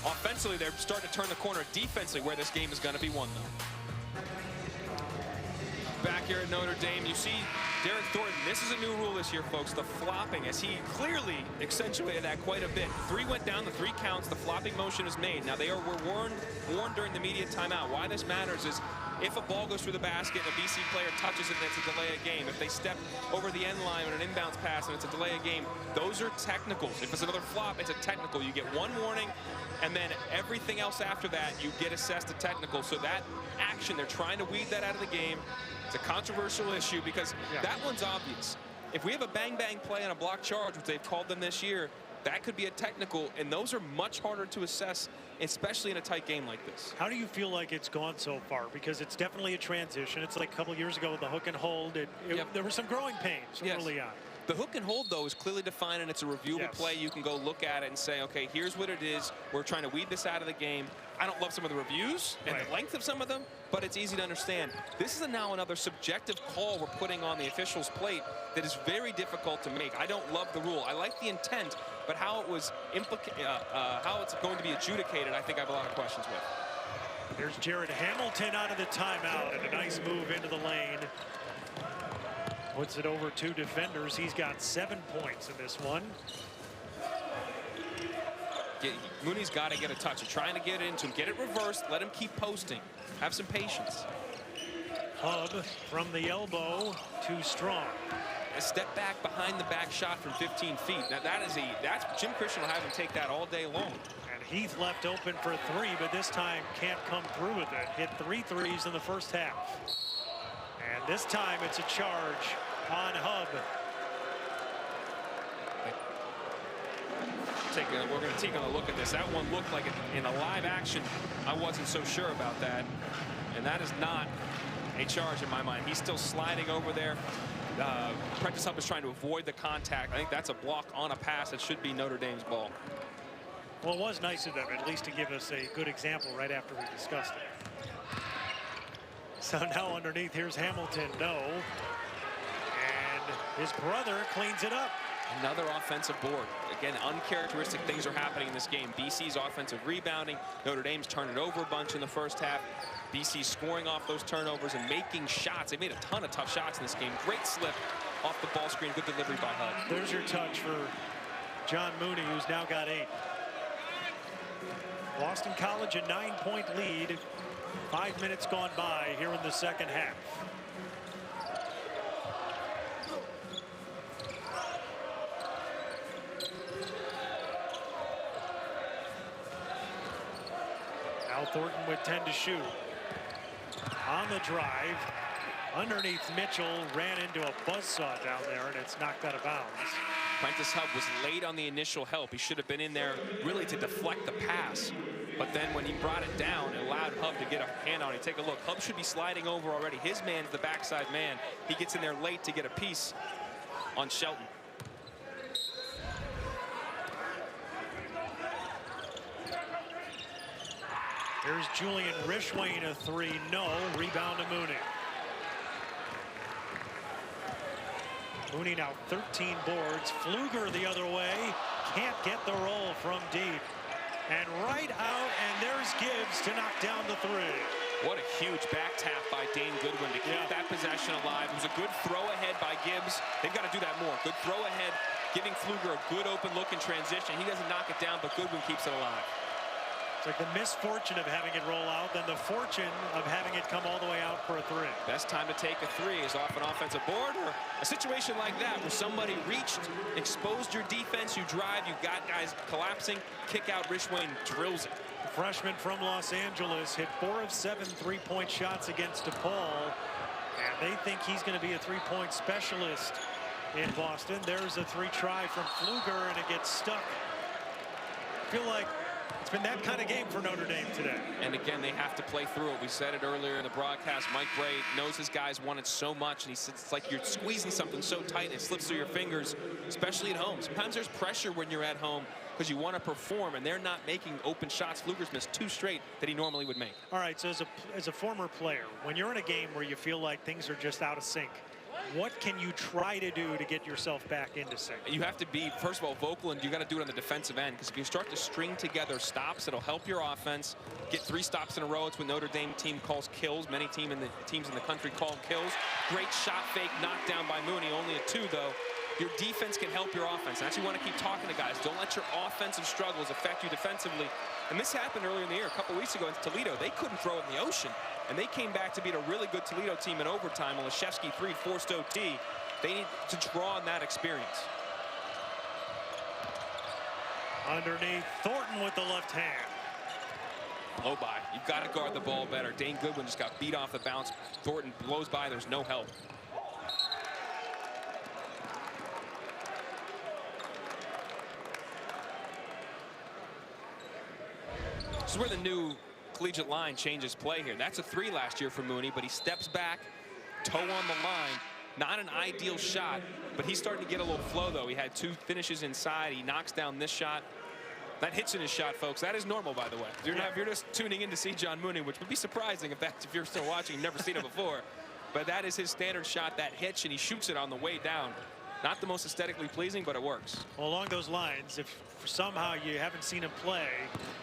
Offensively, they're starting to turn the corner. Defensively, where this game is going to be won, though. Back here at Notre Dame, you see Derek Thornton. This is a new rule this year, folks, the flopping, as he clearly accentuated that quite a bit. 3 went down, the 3 counts, the flopping motion is made. Now, they were warned during the media timeout. Why this matters is if a ball goes through the basket and a BC player touches it, then it's a delay of game. If they step over the end line on an inbounds pass and it's a delay of game, those are technicals. If it's another flop, it's a technical. You get 1 warning, and then everything else after that, you get assessed a technical. So that action, they're trying to weed that out of the game. It's a controversial issue because that one's obvious. If we have a bang-bang play on a block charge, which they've called them this year, that could be a technical, and those are much harder to assess, especially in a tight game like this. How do you feel like it's gone so far? Because it's definitely a transition. It's like a couple years ago with the hook and hold. There were some growing pains early on. The hook and hold, though, is clearly defined, and it's a reviewable play. You can go look at it and say, okay, here's what it is. We're trying to weed this out of the game. I don't love some of the reviews and the length of some of them, but it's easy to understand. This is now another subjective call we're putting on the official's plate that is very difficult to make. I don't love the rule. I like the intent, but how it was how it's going to be adjudicated, I think I have a lot of questions with. Here's Jared Hamilton out of the timeout, and a nice move into the lane. Puts it over 2 defenders. He's got 7 points in this one. Mooney's got to get a touch. They're trying to get it into him. Get it reversed. Let him keep posting. Have some patience. Hub from the elbow, too strong. A step back behind the back shot from 15 feet. Now that's Jim Christian will have him take that all day long. And Heath left open for 3, but this time can't come through with it. Hit 3 threes in the first half. And this time it's a charge on Hub. We're going to take a look at this. That one looked like in a live action. I wasn't so sure about that. And that is not a charge in my mind. He's still sliding over there. Prentice Hub is trying to avoid the contact. I think that's a block on a pass. It should be Notre Dame's ball. Well, it was nice of them at least to give us a good example right after we discussed it. So now underneath, here's Hamilton, no. And his brother cleans it up. Another offensive board. Again, uncharacteristic things are happening in this game. BC's offensive rebounding. Notre Dame's turned it over a bunch in the first half. BC's scoring off those turnovers and making shots. They made a ton of tough shots in this game. Great slip off the ball screen. Good delivery by Hub. There's your touch for John Mooney, who's now got 8. Boston College a 9-point lead. 5 minutes gone by here in the second half. Al Thornton with 10 to shoot. On the drive, underneath Mitchell, ran into a buzzsaw down there, and it's knocked out of bounds. Prentice Hub was late on the initial help. He should have been in there really to deflect the pass. But then when he brought it down, it allowed Hub to get a hand on it. Take a look. Hub should be sliding over already. His man's the backside man. He gets in there late to get a piece on Shelton. Here's Julian Rishwain, a 3, no. Rebound to Mooney. Mooney now 13 boards. Pfluger the other way. Can't get the roll from deep. And right out, and there's Gibbs to knock down the 3. What a huge back tap by Dane Goodwin to keep that possession alive. It was a good throw ahead by Gibbs. They've got to do that more. Good throw ahead, giving Pfluger a good open look in transition. He doesn't knock it down, but Goodwin keeps it alive. It's like the misfortune of having it roll out, then the fortune of having it come all the way out for a 3. Best time to take a 3 is off an offensive board or a situation like that where somebody reached, exposed your defense, you drive, you got guys collapsing, kick out, Rishwain drills it. The freshman from Los Angeles hit 4 of 7 3-point shots against DePaul, and they think he's going to be a 3-point specialist in Boston. There's a 3 try from Pfluger, and it gets stuck. I feel like it's been that kind of game for Notre Dame today. And again, they have to play through it. We said it earlier in the broadcast. Mike Bray knows his guys want it so much, and he says it's like you're squeezing something so tight it slips through your fingers, especially at home. Sometimes there's pressure when you're at home because you want to perform, and they're not making open shots. Pfluger's missed 2 straight that he normally would make. All right, so as a former player, when you're in a game where you feel like things are just out of sync, what can you try to do to get yourself back into sync? You have to be, first of all, vocal, and you got to do it on the defensive end, because if you start to string together stops, it'll help your offense. Get 3 stops in a row. It's what Notre Dame team calls kills. Many teams in the country call them kills. Great shot fake, knocked down by Mooney. Only a 2, though. Your defense can help your offense. That's why you want to keep talking to guys. Don't let your offensive struggles affect you defensively. And this happened earlier in the year, a couple weeks ago in Toledo. They couldn't throw it in the ocean. And they came back to beat a really good Toledo team in overtime. Olszewski 3 forced OT. They need to draw on that experience. Underneath, Thornton with the left hand. Blow by. You've got to guard the ball better. Dane Goodwin just got beat off the bounce. Thornton blows by. There's no help. This is where the new collegiate line changes play here. That's a 3 last year for Mooney, but he steps back, toe on the line, Not an ideal shot, but he's starting to get a little flow, though. He had 2 finishes inside. He knocks down this shot. That hitch in his shot, folks, that is normal, by the way. If you're just tuning in to see John Mooney, which would be surprising if you're still watching, you've never seen it before. But that is his standard shot, that hitch, and he shoots it on the way down. Not the most aesthetically pleasing, but it works. Well, along those lines, if somehow you haven't seen him play,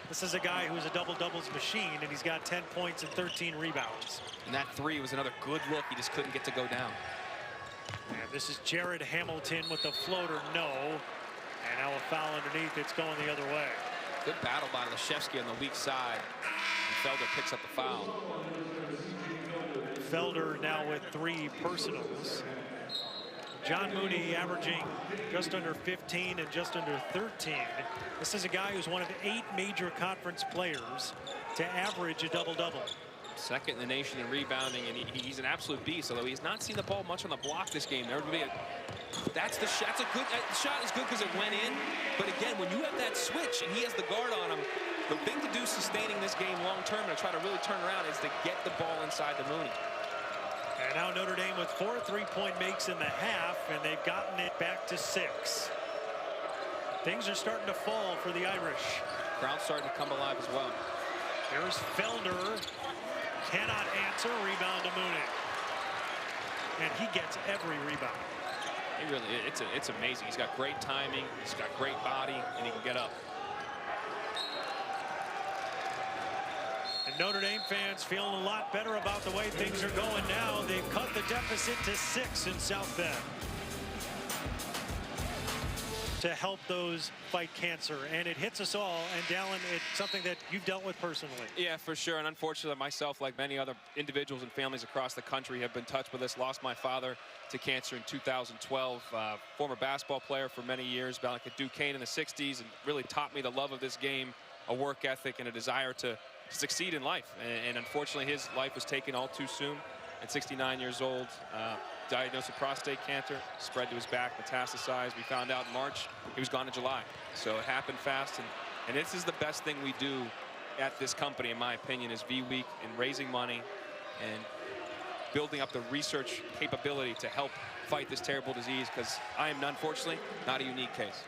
this is a guy who's a double-doubles machine, and he's got 10 points and 13 rebounds. And that 3 was another good look. He just couldn't get to go down. And this is Jared Hamilton with the floater, no. And now a foul underneath. It's going the other way. Good battle by Leshevsky on the weak side. And Felder picks up the foul. Felder now with 3 personals. John Mooney averaging just under 15 and just under 13. This is a guy who's one of 8 major conference players to average a double-double. Second in the nation in rebounding, and he's an absolute beast, although he's not seen the ball much on the block this game. There would be that's the shot. The shot is good because it went in, but again, when you have that switch and he has the guard on him, the thing to do sustaining this game long term and to try to really turn around is to get the ball inside the Mooney. And now Notre Dame with 4 3-point makes in the half, and they've gotten it back to 6. Things are starting to fall for the Irish. Crowd's starting to come alive as well. Here's Felder. Cannot answer. Rebound to Mooney. And he gets every rebound. He really, it's amazing. He's got great timing. He's got great body, and he can get up. And Notre Dame fans feeling a lot better about the way things are going now. They've cut the deficit to 6 in South Bend to help those fight cancer. And it hits us all. And Dallin, it's something that you've dealt with personally. Yeah, for sure. And unfortunately, myself, like many other individuals and families across the country, have been touched with this. Lost my father to cancer in 2012. Former basketball player for many years, back at Duquesne in the 60s, and really taught me the love of this game, a work ethic, and a desire to succeed in life. And unfortunately, his life was taken all too soon. At 69 years old, diagnosed with prostate cancer, spread to his back, metastasized. We found out in March. He was gone in July. So it happened fast. And this is the best thing we do at this company, in my opinion, is V-Week and raising money and building up the research capability to help fight this terrible disease, because I am, unfortunately, not a unique case.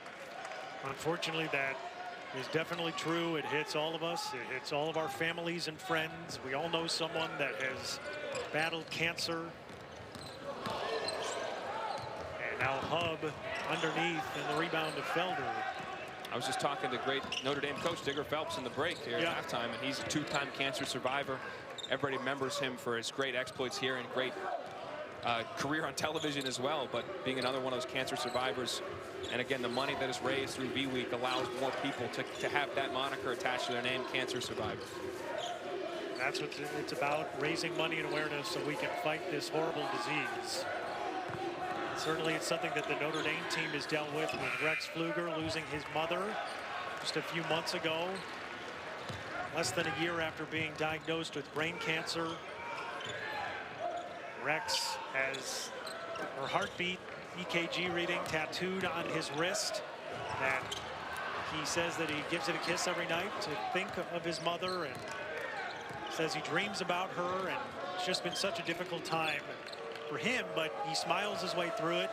Unfortunately, that is definitely true. It hits all of us. It hits all of our families and friends. We all know someone that has battled cancer. And now Hub underneath, and the rebound to Felder. I was just talking to great Notre Dame coach Digger Phelps in the break here at halftime, and he's a 2-time cancer survivor. Everybody remembers him for his great exploits here and great career on television as well, but being another one of those cancer survivors. And again, the money that is raised through V-Week allows more people to have that moniker attached to their name, cancer survivor. That's what it's about, raising money and awareness so we can fight this horrible disease. Certainly it's something that the Notre Dame team has dealt with Rex Pfluger losing his mother just a few months ago, less than a year after being diagnosed with brain cancer. Rex has her heartbeat EKG reading tattooed on his wrist, that he says that he gives it a kiss every night to think of his mother, and says he dreams about her, and it's just been such a difficult time for him, but he smiles his way through it.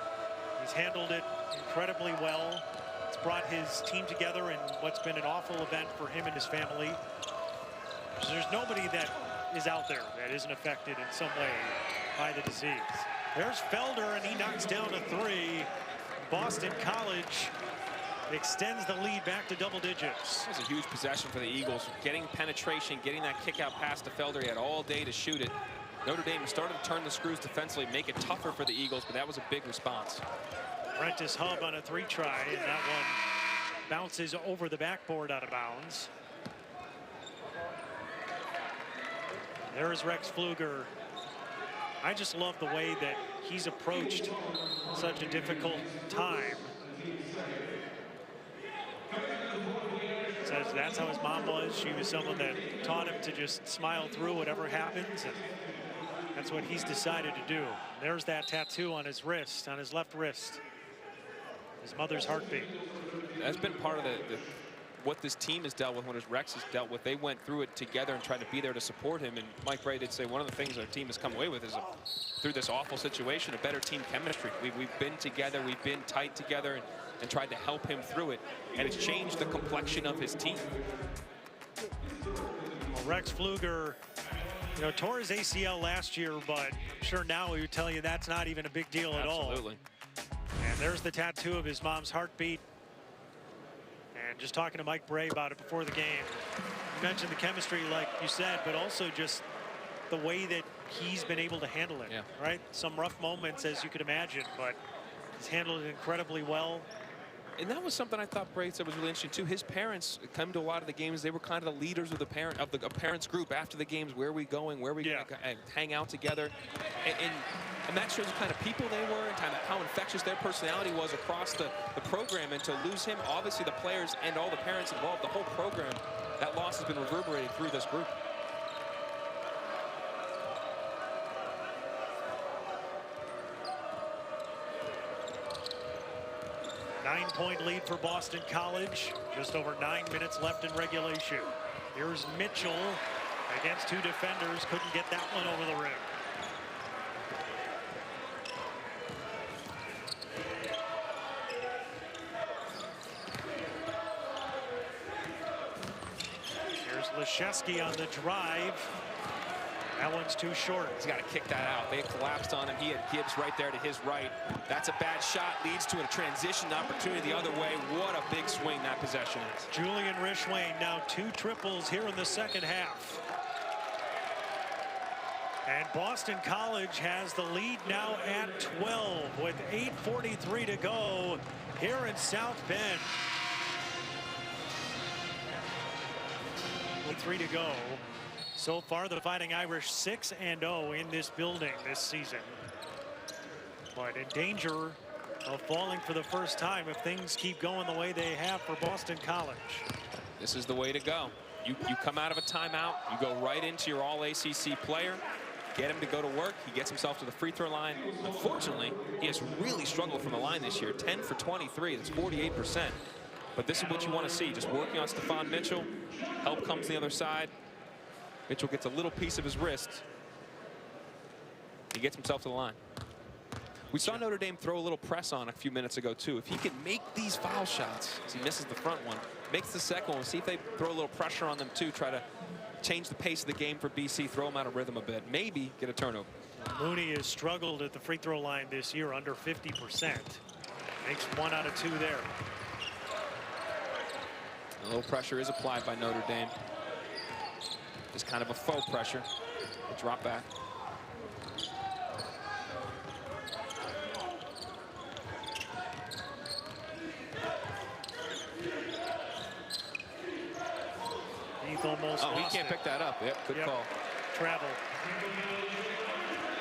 He's handled it incredibly well. It's brought his team together in what's been an awful event for him and his family. There's nobody that is out there that isn't affected in some way by the disease. There's Felder, and he knocks down a 3. Boston College extends the lead back to double digits. This was a huge possession for the Eagles. Getting penetration, getting that kick out pass to Felder. He had all day to shoot it. Notre Dame started to turn the screws defensively, make it tougher for the Eagles, but that was a big response. Prentice Hub on a 3-try, and that one bounces over the backboard out of bounds. There is Rex Pfluger. I just love the way that he's approached such a difficult time. Says that's how his mom was. She was someone that taught him to just smile through whatever happens, and that's what he's decided to do. There's that tattoo on his wrist, on his left wrist. His mother's heartbeat. That's been part of what this team has dealt with, what Rex has dealt with. They went through it together and tried to be there to support him. And Mike Bray did say one of the things our team has come away with is through this awful situation, a better team chemistry. We've been together, we've been tight together, and tried to help him through it. And it's changed the complexion of his team. Well, Rex Pfluger, tore his ACL last year, but I'm sure now he would tell you that's not even a big deal at all. Absolutely. And there's the tattoo of his mom's heartbeat. And just talking to Mike Bray about it before the game, you mentioned the chemistry, like you said, but also just the way that he's been able to handle it. Yeah. Right? Some rough moments, as you could imagine, but he's handled it incredibly well. And that was something I thought Bray said was really interesting too. His parents come to a lot of the games. They were kind of the leaders of the parents group after the games. Where are we going? Where are we going to hang out together? And that shows the kind of people they were and kind of how infectious their personality was across the program. And to lose him, obviously the players and all the parents involved, the whole program, that loss has been reverberated through this group. Nine-point lead for Boston College. Just over 9 minutes left in regulation. Here's Mitchell against two defenders. Couldn't get that one over the rim. Here's Leszewski on the drive. That one's too short. He's got to kick that out. They collapsed on him. He had Gibbs right there to his right. That's a bad shot. Leads to a transition opportunity the other way. What a big swing that possession is. Julian Rishwain now 2 triples here in the second half. And Boston College has the lead now at 12 with 8:43 to go here in South Bend. 3 to go. So far, the Fighting Irish 6-0 in this building this season. But in danger of falling for the first time if things keep going the way they have for Boston College. This is the way to go. You come out of a timeout, you go right into your all-ACC player, get him to go to work. He gets himself to the free throw line. Unfortunately, he has really struggled from the line this year. 10 for 23, that's 48%. But this is what you want to see, just working on Stephon Mitchell. Help comes the other side. Mitchell gets a little piece of his wrist. He gets himself to the line. We saw Notre Dame throw a little press on a few minutes ago, too. If he can make these foul shots, as he misses the front one, makes the second one, see if they throw a little pressure on them, too, try to change the pace of the game for BC, throw them out of rhythm a bit, maybe get a turnover. Mooney has struggled at the free throw line this year, under 50%. Makes 1 out of 2 there. A little pressure is applied by Notre Dame. Just kind of a faux pressure. A drop back. Heath almost he can't pick that up. Yep, good call. Travel.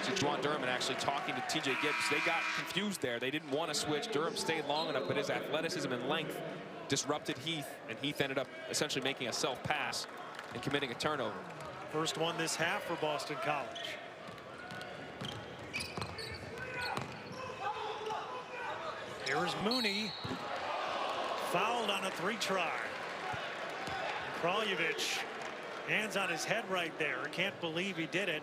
So Juwan Durham actually talking to TJ Gibbs. They got confused there. They didn't want to switch. Durham stayed long enough, but his athleticism and length disrupted Heath, and Heath ended up essentially making a self-pass and committing a turnover. First one this half for Boston College. Here's Mooney. Fouled on a 3-try. Kraljevic, hands on his head right there. Can't believe he did it.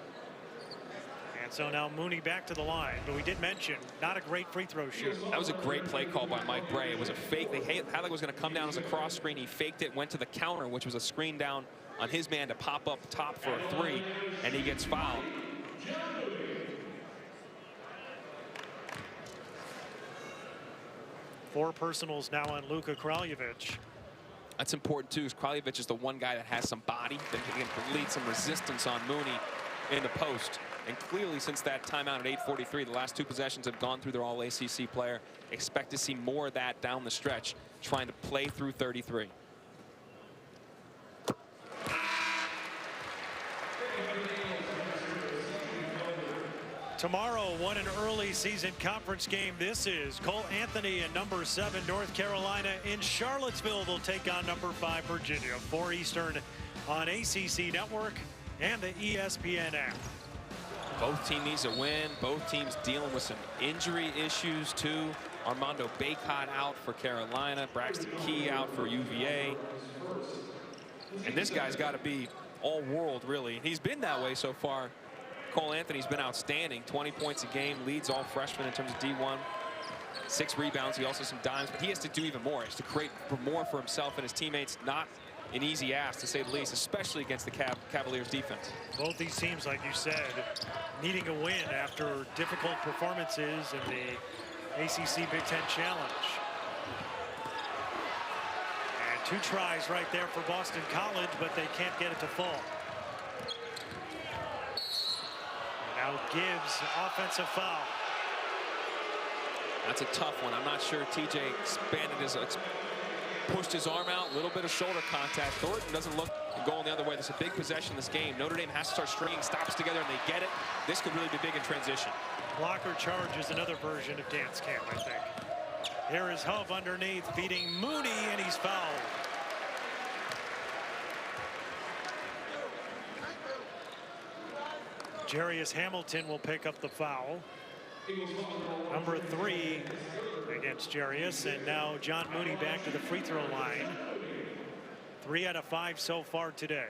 And so now Mooney back to the line. But we did mention, not a great free throw shoot. That was a great play call by Mike Bray. It was a fake. They had like it was going to come down as a cross screen. He faked it, went to the counter, which was a screen down on his man to pop up top for a 3, and he gets fouled. Four personals now on Luka Kraljevic. That's important too, because Kraljevic is the one guy that has some body that can lead some resistance on Mooney in the post. And clearly, since that timeout at 8:43, the last 2 possessions have gone through their all-ACC player. Expect to see more of that down the stretch, trying to play through 33. Tomorrow, what an early season conference game this is. Cole Anthony and number 7 North Carolina in Charlottesville will take on number 5 Virginia. 4 Eastern on ACC Network and the ESPN app. Both teams need a win. Both teams dealing with some injury issues too Armando Bacot out for Carolina. Braxton Key out for UVA. And this guy's got to be all world, really. He's been that way so far. Cole Anthony's been outstanding. 20 points a game, leads all freshmen in terms of D1. 6 rebounds. He also has some dimes, but he has to do even more. He has to create more for himself and his teammates. Not an easy ask, to say the least, especially against the Cavaliers defense. Both these teams, like you said, needing a win after difficult performances in the ACC Big Ten Challenge. And 2 tries right there for Boston College, but they can't get it to fall. And now Gibbs, offensive foul. That's a tough one. I'm not sure TJ pushed his arm out, a little bit of shoulder contact. Thornton doesn't look going the other way. There's a big possession in this game. Notre Dame has to start stringing stops together, and they get it. This could really be big in transition. Blocker charge is another version of dance camp, I think. Here is Hove underneath, feeding Mooney, and he's fouled. Jarius Hamilton will pick up the foul. Number 3 against Jarius, and now John Mooney back to the free throw line. 3 out of 5 so far today.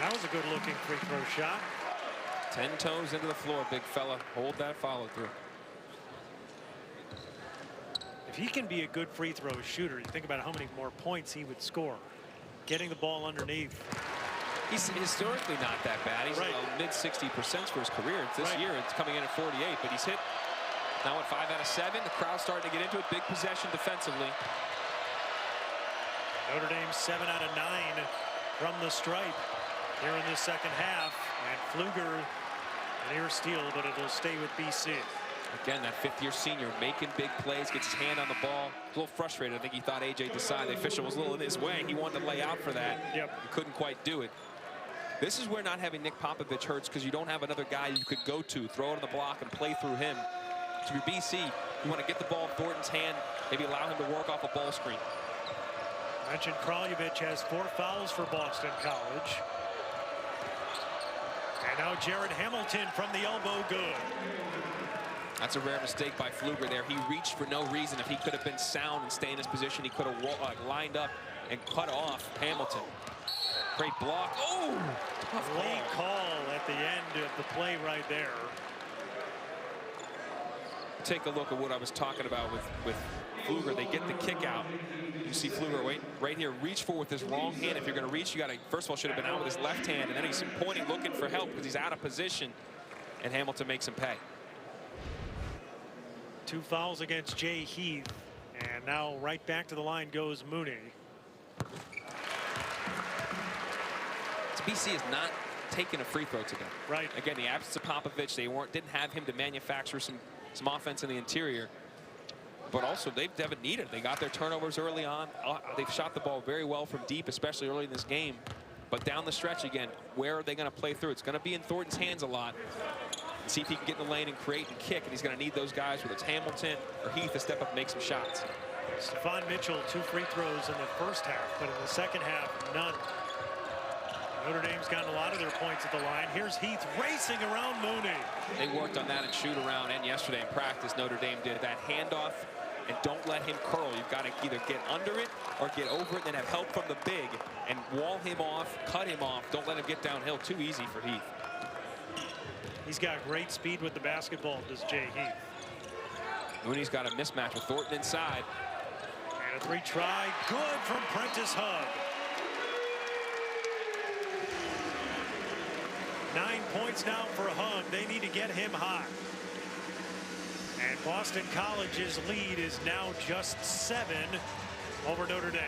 That was a good looking free throw shot. 10 toes into the floor, big fella. Hold that follow through. If he can be a good free throw shooter, you think about how many more points he would score. Getting the ball underneath. He's historically not that bad. He's mid 60% for his career. This year it's coming in at 48, but he's hit now at 5 out of 7. The crowd's starting to get into it. Big possession defensively. Notre Dame 7 out of 9 from the stripe here in the second half. And Pfluger, an ear steal, but it'll stay with BC. Again, that 5th-year senior making big plays, gets his hand on the ball. A little frustrated. I think he thought A.J. Desai, the official, was a little in his way. He wanted to lay out for that. Yep. He couldn't quite do it. This is where not having Nick Popovich hurts, because you don't have another guy you could go to, throw it on the block, and play through him. So if you're BC, you want to get the ball in Thornton's hand, maybe allow him to work off a ball screen. I mentioned Kraljevic has 4 fouls for Boston College. And now Jared Hamilton from the elbow, good. That's a rare mistake by Pfluger there. He reached for no reason. If he could have been sound and stay in his position, he could have lined up and cut off Hamilton. Great block. Oh, tough late call at the end of the play right there. Take a look at what I was talking about with Pfluger. They get the kick out. You see Pfluger right here, reach for with his wrong hand. If you're going to reach, you got to, first of all, should have been out with his left hand, and then he's pointing, looking for help because he's out of position, and Hamilton makes him pay. 2 fouls against Jay Heath, and now right back to the line goes Mooney. BC is not taking a free throw today. Right. Again, the absence of Popovich, they didn't have him to manufacture some offense in the interior. But also, they haven't needed it. They got their turnovers early on. They've shot the ball very well from deep, especially early in this game. But down the stretch again, where are they going to play through? It's going to be in Thornton's hands a lot. See if he can get in the lane and create and kick, and he's going to need those guys, whether it's Hamilton or Heath, to step up and make some shots. Stephon Mitchell, 2 free throws in the first half, but in the second half, none. Notre Dame's gotten a lot of their points at the line. Here's Heath racing around Mooney. They worked on that and shoot around, and yesterday in practice, Notre Dame did that handoff, and don't let him curl. You've got to either get under it or get over it, and then have help from the big and wall him off, cut him off. Don't let him get downhill. Too easy for Heath. He's got great speed with the basketball, does Jay Heath. Mooney's got a mismatch with Thornton inside. And a 3 try, good from Prentice Hub. 9 points now for Hub. They need to get him hot. And Boston College's lead is now just 7 over Notre Dame.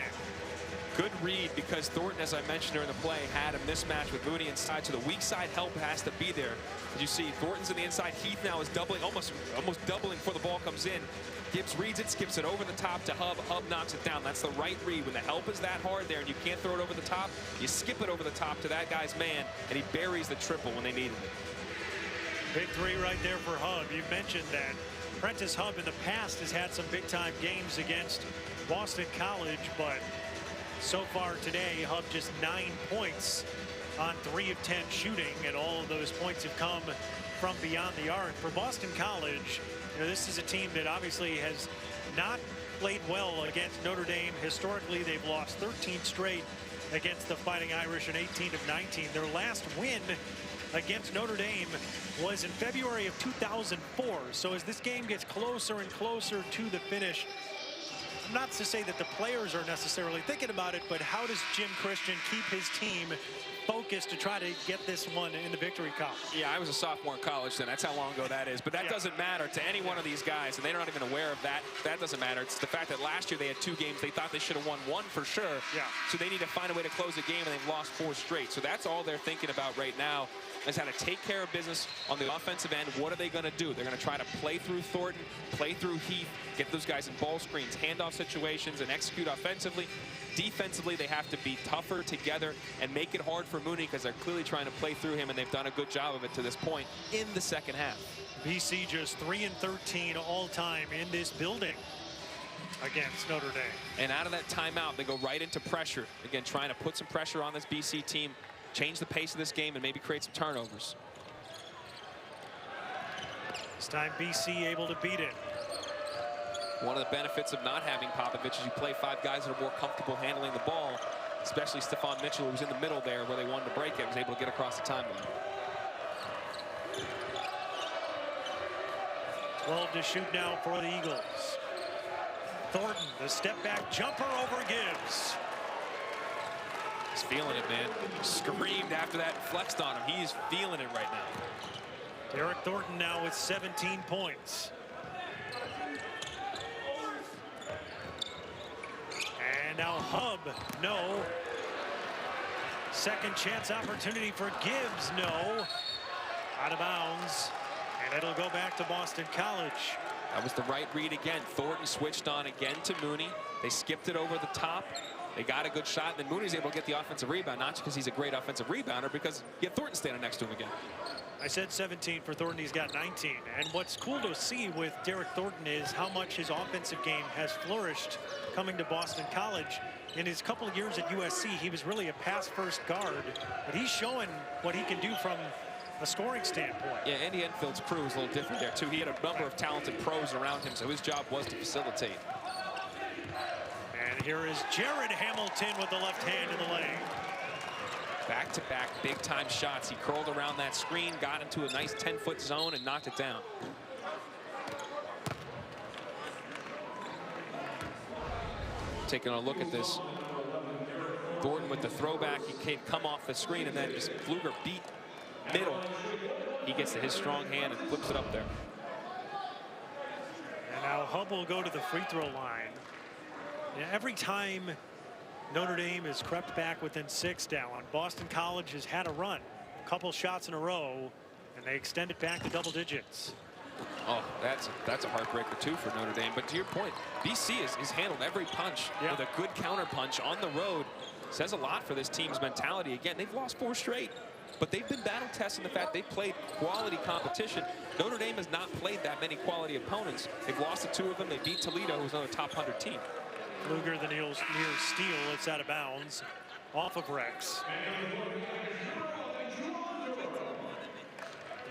Good read, because Thornton, as I mentioned during the play, had a mismatch with Mooney inside, so the weak side help has to be there. As you see, Thornton's on the inside. Heath now is doubling, almost doubling before the ball comes in. Gibbs reads it, skips it over the top to Hub. Hub knocks it down. That's the right read. When the help is that hard there and you can't throw it over the top, you skip it over the top to that guy's man, and he buries the triple when they needed it. Big 3 right there for Hub. You mentioned that Prentice Hub in the past has had some big-time games against Boston College, but so far today, Hub just 9 points on 3 of 10 shooting, and all of those points have come from beyond the arc. For Boston College, this is a team that obviously has not played well against Notre Dame. Historically, they've lost 13 straight against the Fighting Irish in 18 of 19. Their last win against Notre Dame was in February of 2004. So as this game gets closer and closer to the finish, not to say that the players are necessarily thinking about it, but how does Jim Christian keep his team focused to try to get this one in the victory column? Yeah, I was a sophomore in college then. That's how long ago that is. But that doesn't matter to any one of these guys, and they're not even aware of that. That doesn't matter. It's the fact that last year they had 2 games. They thought they should have won 1 for sure. Yeah. So they need to find a way to close the game, and they've lost 4 straight. So that's all they're thinking about right now, is how to take care of business on the offensive end. What are they going to do? They're going to try to play through Thornton, play through Heath, get those guys in ball screens, handoff situations, and execute offensively. Defensively, they have to be tougher together and make it hard for Mooney, because they're clearly trying to play through him, and they've done a good job of it to this point in the second half. BC just 3-13 all time in this building against Notre Dame. And out of that timeout, they go right into pressure. Again, trying to put some pressure on this BC team, change the pace of this game, and maybe create some turnovers. This time BC able to beat it. One of the benefits of not having Popovich is you play 5 guys that are more comfortable handling the ball, especially Stephon Mitchell, who was in the middle there where they wanted to break it, was able to get across the timeline. 12 to shoot now for the Eagles. Thornton, the step back jumper over Gibbs. He's feeling it, man. Screamed after that, flexed on him. He's feeling it right now. Derek Thornton now with 17 points. And now Hub, no. Second chance opportunity for Gibbs, no. Out of bounds, and it'll go back to Boston College. That was the right read again. Thornton switched on again to Mooney. They skipped it over the top. They got a good shot. Then Mooney's able to get the offensive rebound, not just because he's a great offensive rebounder, because you have Thornton standing next to him again. I said 17 for Thornton. He's got 19. And what's cool to see with Derek Thornton is how much his offensive game has flourished coming to Boston College. In his couple of years at USC, he was really a pass-first guard, but he's showing what he can do from a scoring standpoint. Yeah, Andy Enfield's crew was a little different there, too. He had a number of talented pros around him, so his job was to facilitate. And here is Jared Hamilton with the left hand in the lane. Back-to-back big-time shots. He curled around that screen, got into a nice 10-foot zone, and knocked it down. Taking a look at this. Thornton with the throwback. He came come off the screen, and then just Pfluger beat middle. He gets to his strong hand and flips it up there. And now Hub will go to the free throw line. Yeah, every time Notre Dame has crept back within 6 down, Boston College has had a run. A couple shots in a row, and they extend it back to double digits. Oh, that's a heartbreaker, too, for Notre Dame. But to your point, BC has handled every punch with a good counter punch on the road. Says a lot for this team's mentality. Again, they've lost 4 straight, but they've been battle testing the fact they've played quality competition. Notre Dame has not played that many quality opponents. They've lost to 2 of them. They beat Toledo, who's another top 100 team. Pfluger, the near steal. It's out of bounds off of Rex.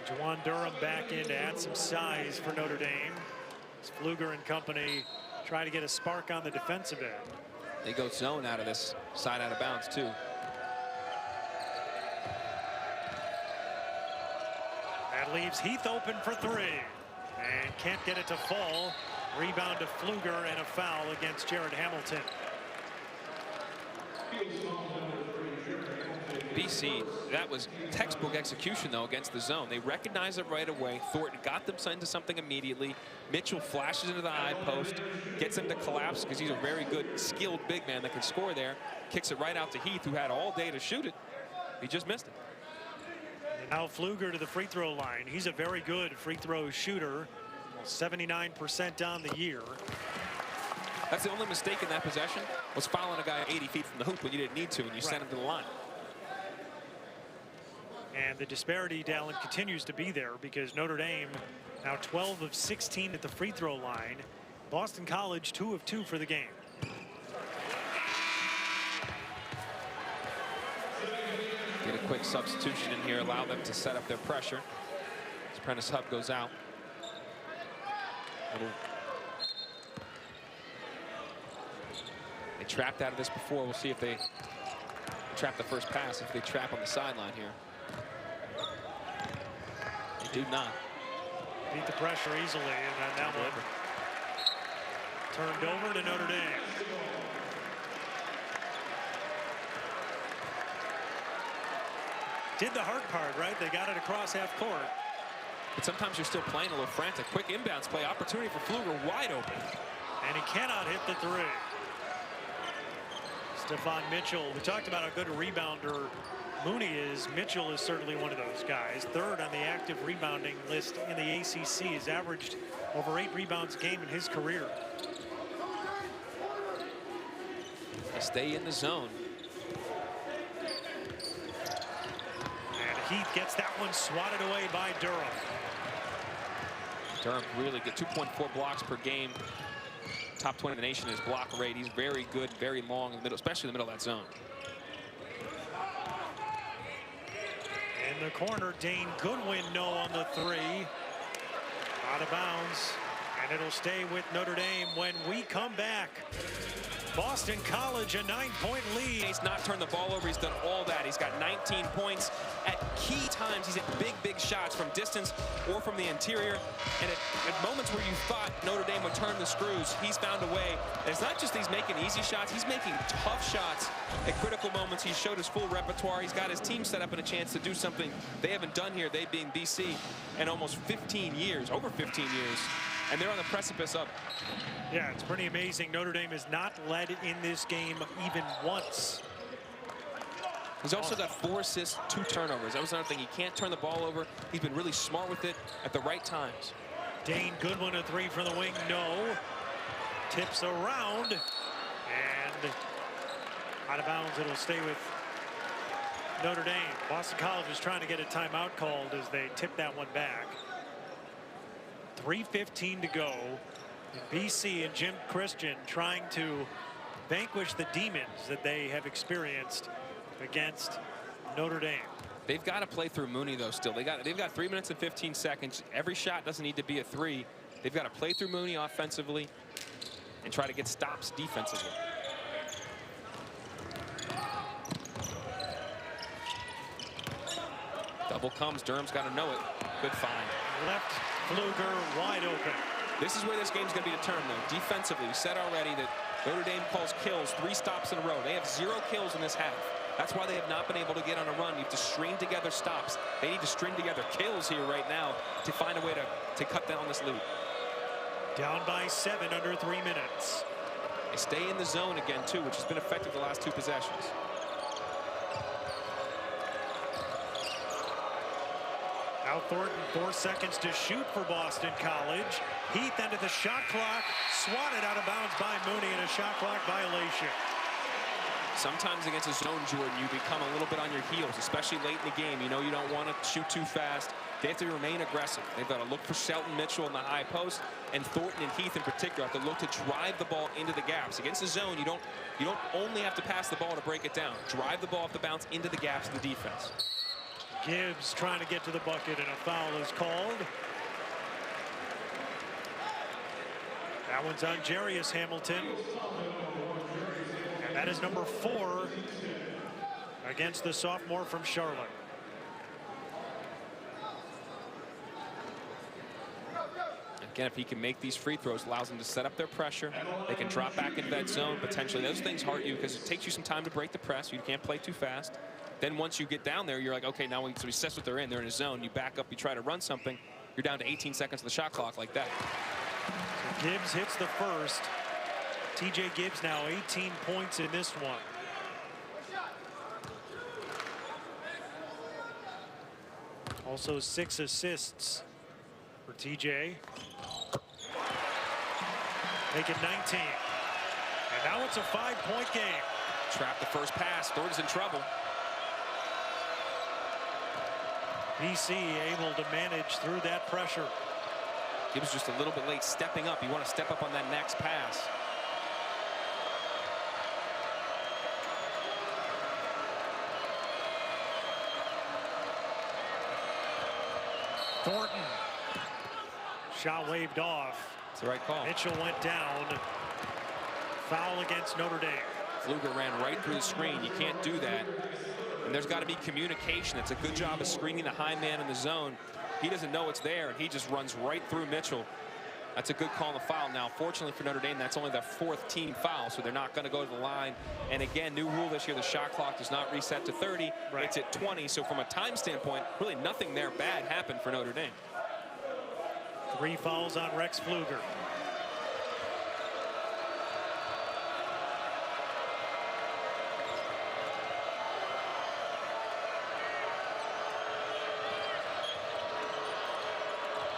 Juwan Durham back in to add some size for Notre Dame. As Pfluger and company try to get a spark on the defensive end. They go zone out of this side out of bounds, too. That leaves Heath open for 3. And can't get it to fall. Rebound to Pfluger and a foul against Jared Hamilton. BC, that was textbook execution, though, against the zone. They recognized it right away. Thornton got them into something immediately. Mitchell flashes into the high post, gets him to collapse because he's a very good, skilled big man that can score there. Kicks it right out to Heath, who had all day to shoot it. He just missed it. And now Pfluger to the free throw line. He's a very good free throw shooter. 79% on the year. That's the only mistake in that possession, was fouling a guy 80 feet from the hoop when you didn't need to, and you sent him to the line. And the disparity, Dallin, continues to be there because Notre Dame now 12 of 16 at the free throw line. Boston College 2 of 2 for the game. Get a quick substitution in here, allow them to set up their pressure. It's Prentice Hub goes out. They trapped out of this before. We'll see if they trap the first pass, if they trap on the sideline here. They do not. Beat the pressure easily, and then that one turned over to Notre Dame. Did the hard part, right? They got it across half court. But sometimes you're still playing a little frantic. Quick inbounds play, opportunity for Pfluger, wide open. And he cannot hit the three. Stephon Mitchell, we talked about how good a rebounder Mooney is. Mitchell is certainly one of those guys. Third on the active rebounding list in the ACC. He's averaged over 8 rebounds a game in his career. They stay in the zone. And Heath gets that one swatted away by Durham. Durham really good, 2.4 blocks per game. Top 20 in the nation in his block rate. He's very good, very long in the middle, especially in the middle of that zone. In the corner, Dane Goodwin, no on the three. Out of bounds, and it'll stay with Notre Dame when we come back. Boston College, a 9-point lead. He's not turned the ball over. He's done all that. He's got 19 points. At key times, he's hit big, big shots from distance or from the interior. And at moments where you thought Notre Dame would turn the screws, he's found a way. And it's not just that he's making easy shots. He's making tough shots at critical moments. He showed his full repertoire. He's got his team set up and a chance to do something they haven't done here, they being BC, in almost 15 years, over 15 years. And they're on the precipice of it. Yeah, it's pretty amazing. Notre Dame has not led in this game even once. He's also got 4 assists, 2 turnovers. That was another thing. He can't turn the ball over. He's been really smart with it at the right times. Dane Goodwin, a three from the wing, no. Tips around, and out of bounds. It'll stay with Notre Dame. Boston College is trying to get a timeout called as they tip that one back. 3:15 to go. BC and Jim Christian trying to vanquish the demons that they have experienced against Notre Dame. They've got to play through Mooney though. Still, they've got 3 minutes and 15 seconds. Every shot doesn't need to be a three. They've got to play through Mooney offensively and try to get stops defensively. Double comes. Durham's got to know it. Good find. Left Pfluger wide open. This is where this game's going to be determined, though. Defensively, we said already that Notre Dame calls kills 3 stops in a row. They have 0 kills in this half. That's why they have not been able to get on a run. You have to string together stops. They need to string together kills here right now to find a way to cut down this lead. Down by 7 under 3 minutes. They stay in the zone again, too, which has been effective the last 2 possessions. Now Thornton, 4 seconds to shoot for Boston College. Heath into the shot clock, swatted out of bounds by Mooney in a shot clock violation. Sometimes against a zone, Jordan, you become a little bit on your heels, especially late in the game. You know you don't want to shoot too fast. They have to remain aggressive. They've got to look for Shelton Mitchell in the high post, and Thornton and Heath in particular have to look to drive the ball into the gaps. Against the zone, you don't only have to pass the ball to break it down. Drive the ball off the bounce into the gaps of the defense. Gibbs trying to get to the bucket, and a foul is called. That one's on Jarius Hamilton. And that is number 4 against the sophomore from Charlotte. Again, if he can make these free throws, allows them to set up their pressure. They can drop back into that zone potentially. Those things hurt you because it takes you some time to break the press. You can't play too fast. Then once you get down there, you're like, okay, now so he sets what they're in. They're in a zone. You back up, you try to run something. You're down to 18 seconds of the shot clock like that. So Gibbs hits the first. TJ Gibbs now 18 points in this one. Also 6 assists for TJ. Make it 19. And now it's a 5-point game. Trap the first pass. Thornton's in trouble. BC able to manage through that pressure. Gibbs just a little bit late stepping up. You want to step up on that next pass. Thornton Shot waved off. It's the right call. Mitchell went down. Foul against Notre Dame. Pfluger ran right through the screen. You can't do that. And there's got to be communication. It's a good job of screening the high man in the zone. He doesn't know it's there, and he just runs right through Mitchell. That's a good call on the foul. Now, fortunately for Notre Dame, that's only their 4th team foul, so they're not going to go to the line. And again, new rule this year, the shot clock does not reset to 30. Right. It's at 20, so from a time standpoint, really nothing there bad happened for Notre Dame. 3 fouls on Rex Pfluger.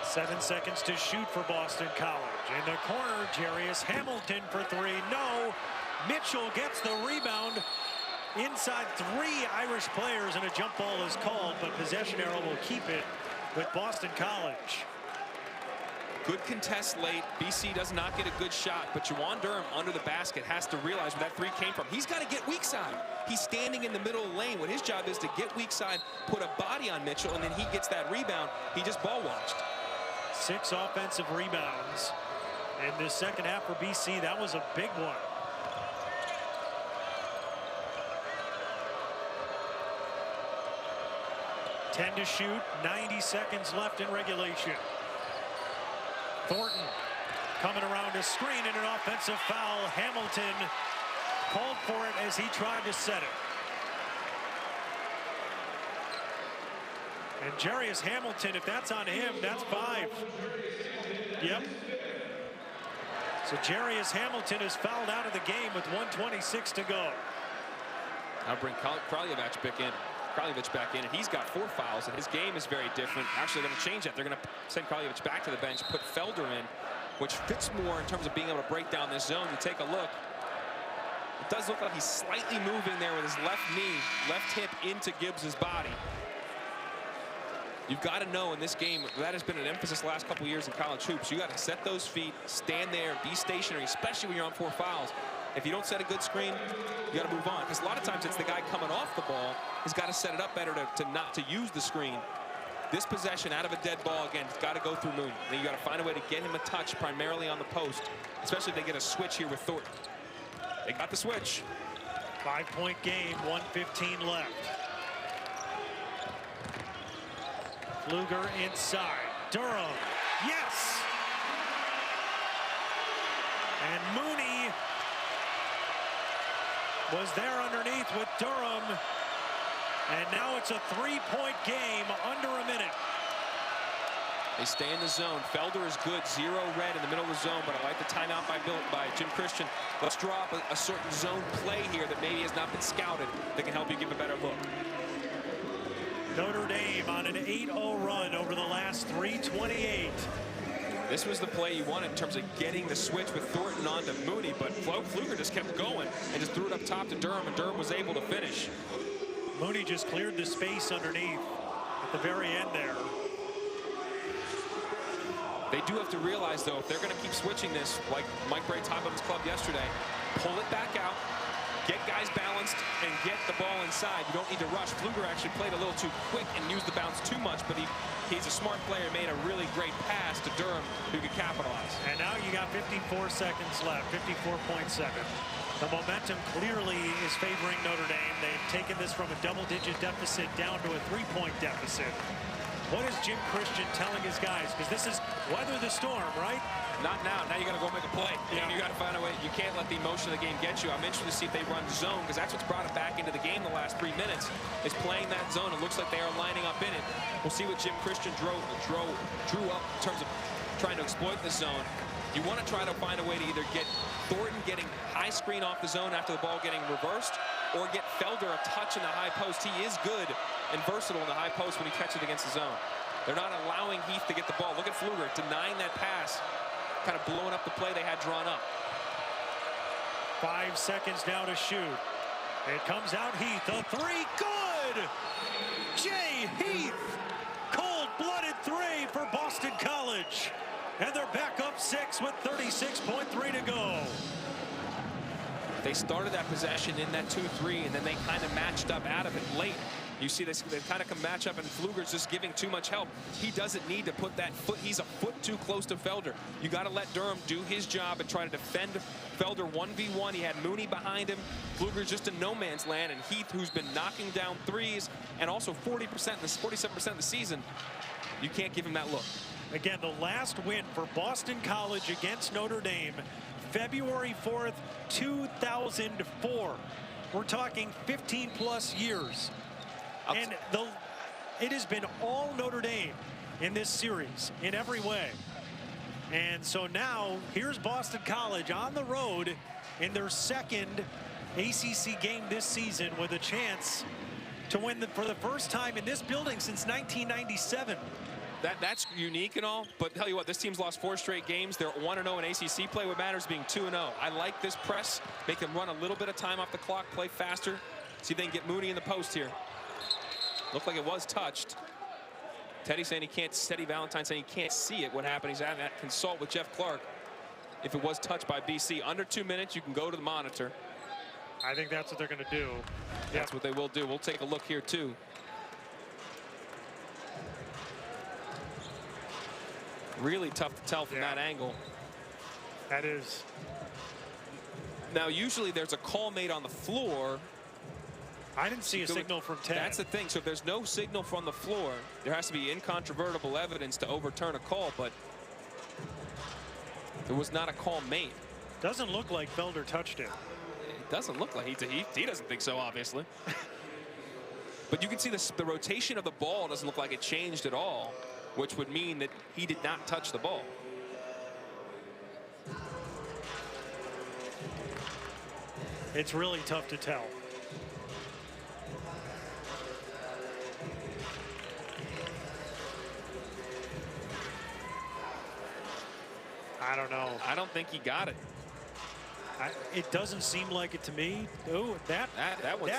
Seven seconds to shoot for Boston College. In the corner, Jarius Hamilton for 3. No. Mitchell gets the rebound. Inside 3 Irish players, and a jump ball is called, but possession arrow will keep it with Boston College. Good contest late. BC does not get a good shot, but Juwan Durham under the basket has to realize where that 3 came from. He's got to get weak side. He's standing in the middle of the lane. What his job is to get weak side, put a body on Mitchell, and then he gets that rebound. He just ball watched. 6 offensive rebounds in the second half for BC. That was a big one. Ten to shoot, 90 seconds left in regulation. Thornton coming around a screen and an offensive foul. Hamilton called for it as he tried to set it. And Jarius Hamilton, if that's on him, that's 5. Yep. So Jarius Hamilton is fouled out of the game with 1:26 to go. I'll bring Kraljevic back in, and he's got 4 fouls, and his game is very different. Actually, they're going to change that. They're going to send Kraljevic back to the bench, put Felder in, which fits more in terms of being able to break down this zone. You take a look. It does look like he's slightly moving there with his left knee, left hip into Gibbs's body. You've got to know in this game, that has been an emphasis the last couple years in college hoops. You got to set those feet, stand there, be stationary, especially when you're on 4 fouls. If you don't set a good screen, you got to move on. Because a lot of times it's the guy coming off the ball who's got to set it up better to use the screen. This possession out of a dead ball, again, it's got to go through Mooney. Then you got to find a way to get him a touch primarily on the post, especially if they get a switch here with Thornton. They got the switch. 5-point game, 1:15 left. Pfluger inside. Durham. Yes! And Mooney was there underneath with Durham. And now it's a 3-point game under a minute. They stay in the zone. Felder is good. 0 red in the middle of the zone, but I like the timeout by Jim Christian. Let's draw up a certain zone play here that maybe has not been scouted that can help you give a better look. Notre Dame on an 8-0 run over the last 3:28. This was the play you wanted in terms of getting the switch with Thornton onto Mooney, but Pfluger just kept going and just threw it up top to Durham, and Durham was able to finish. Mooney just cleared the space underneath at the very end there. They do have to realize, though, if they're going to keep switching this, like Mike Bray taught him his club yesterday, pull it back out, get guys balanced, and get the ball inside. You don't need to rush. Pfluger actually played a little too quick and used the bounce too much, but he's a smart player, made a really great pass to Durham who could capitalize. And now you got 54 seconds left, 54.7. The momentum clearly is favoring Notre Dame. They've taken this from a double-digit deficit down to a 3-point deficit. What is Jim Christian telling his guys? Because this is weather the storm, right? Not now. Now you got to go make a play. Yeah. You got to find a way. You can't let the emotion of the game get you. I'm interested to see if they run zone, because that's what's brought it back into the game the last 3 minutes, is playing that zone. It looks like they are lining up in it. We'll see what Jim Christian drew up in terms of trying to exploit the zone. You want to try to find a way to either get Thornton getting high screen off the zone after the ball getting reversed, or get Felder a touch in the high post. He is good and versatile in the high post when he catches it against the zone. They're not allowing Heath to get the ball. Look at Pfluger denying that pass, kind of blowing up the play they had drawn up. 5 seconds now to shoot. It comes out Heath, a 3, good! Jay Heath, cold-blooded 3 for Boston College. And they're back up 6 with 36.3 to go. They started that possession in that 2-3, and then they kind of matched up out of it late. You see this, they kind of can match up, and Pfluger's just giving too much help. He doesn't need to put that foot. He's a foot too close to Felder. You got to let Durham do his job and try to defend Felder 1v1. He had Mooney behind him. Pfluger's just in no man's land, and Heath, who's been knocking down threes and also 47% of the season, you can't give him that look. Again, the last win for Boston College against Notre Dame, February 4th, 2004. We're talking 15+ years. And it has been all Notre Dame in this series in every way. And so now here's Boston College on the road in their second ACC game this season with a chance to win for the first time in this building since 1997. That's unique and all, but tell you what, this team's lost 4 straight games. They're 1-0 in ACC play. What matters being 2-0. I like this press. Make them run a little bit of time off the clock, play faster. See if they can get Mooney in the post here. Looked like it was touched. Teddy Valentine saying he can't see it. What happened? He's having that consult with Jeff Clark. If it was touched by BC, under 2 minutes, you can go to the monitor. I think that's what they're going to do. That's what they will do. We'll take a look here too. Really tough to tell from that angle. That is. Now, usually there's a call made on the floor. I didn't see a signal from Ted. That's the thing. So if there's no signal from the floor, there has to be incontrovertible evidence to overturn a call, but there was not a call made. Doesn't look like Felder touched it. It doesn't look like he doesn't think so, obviously. But you can see the rotation of the ball doesn't look like it changed at all, which would mean that he did not touch the ball. It's really tough to tell. I don't know. I don't think he got it. It doesn't seem like it to me. Oh, that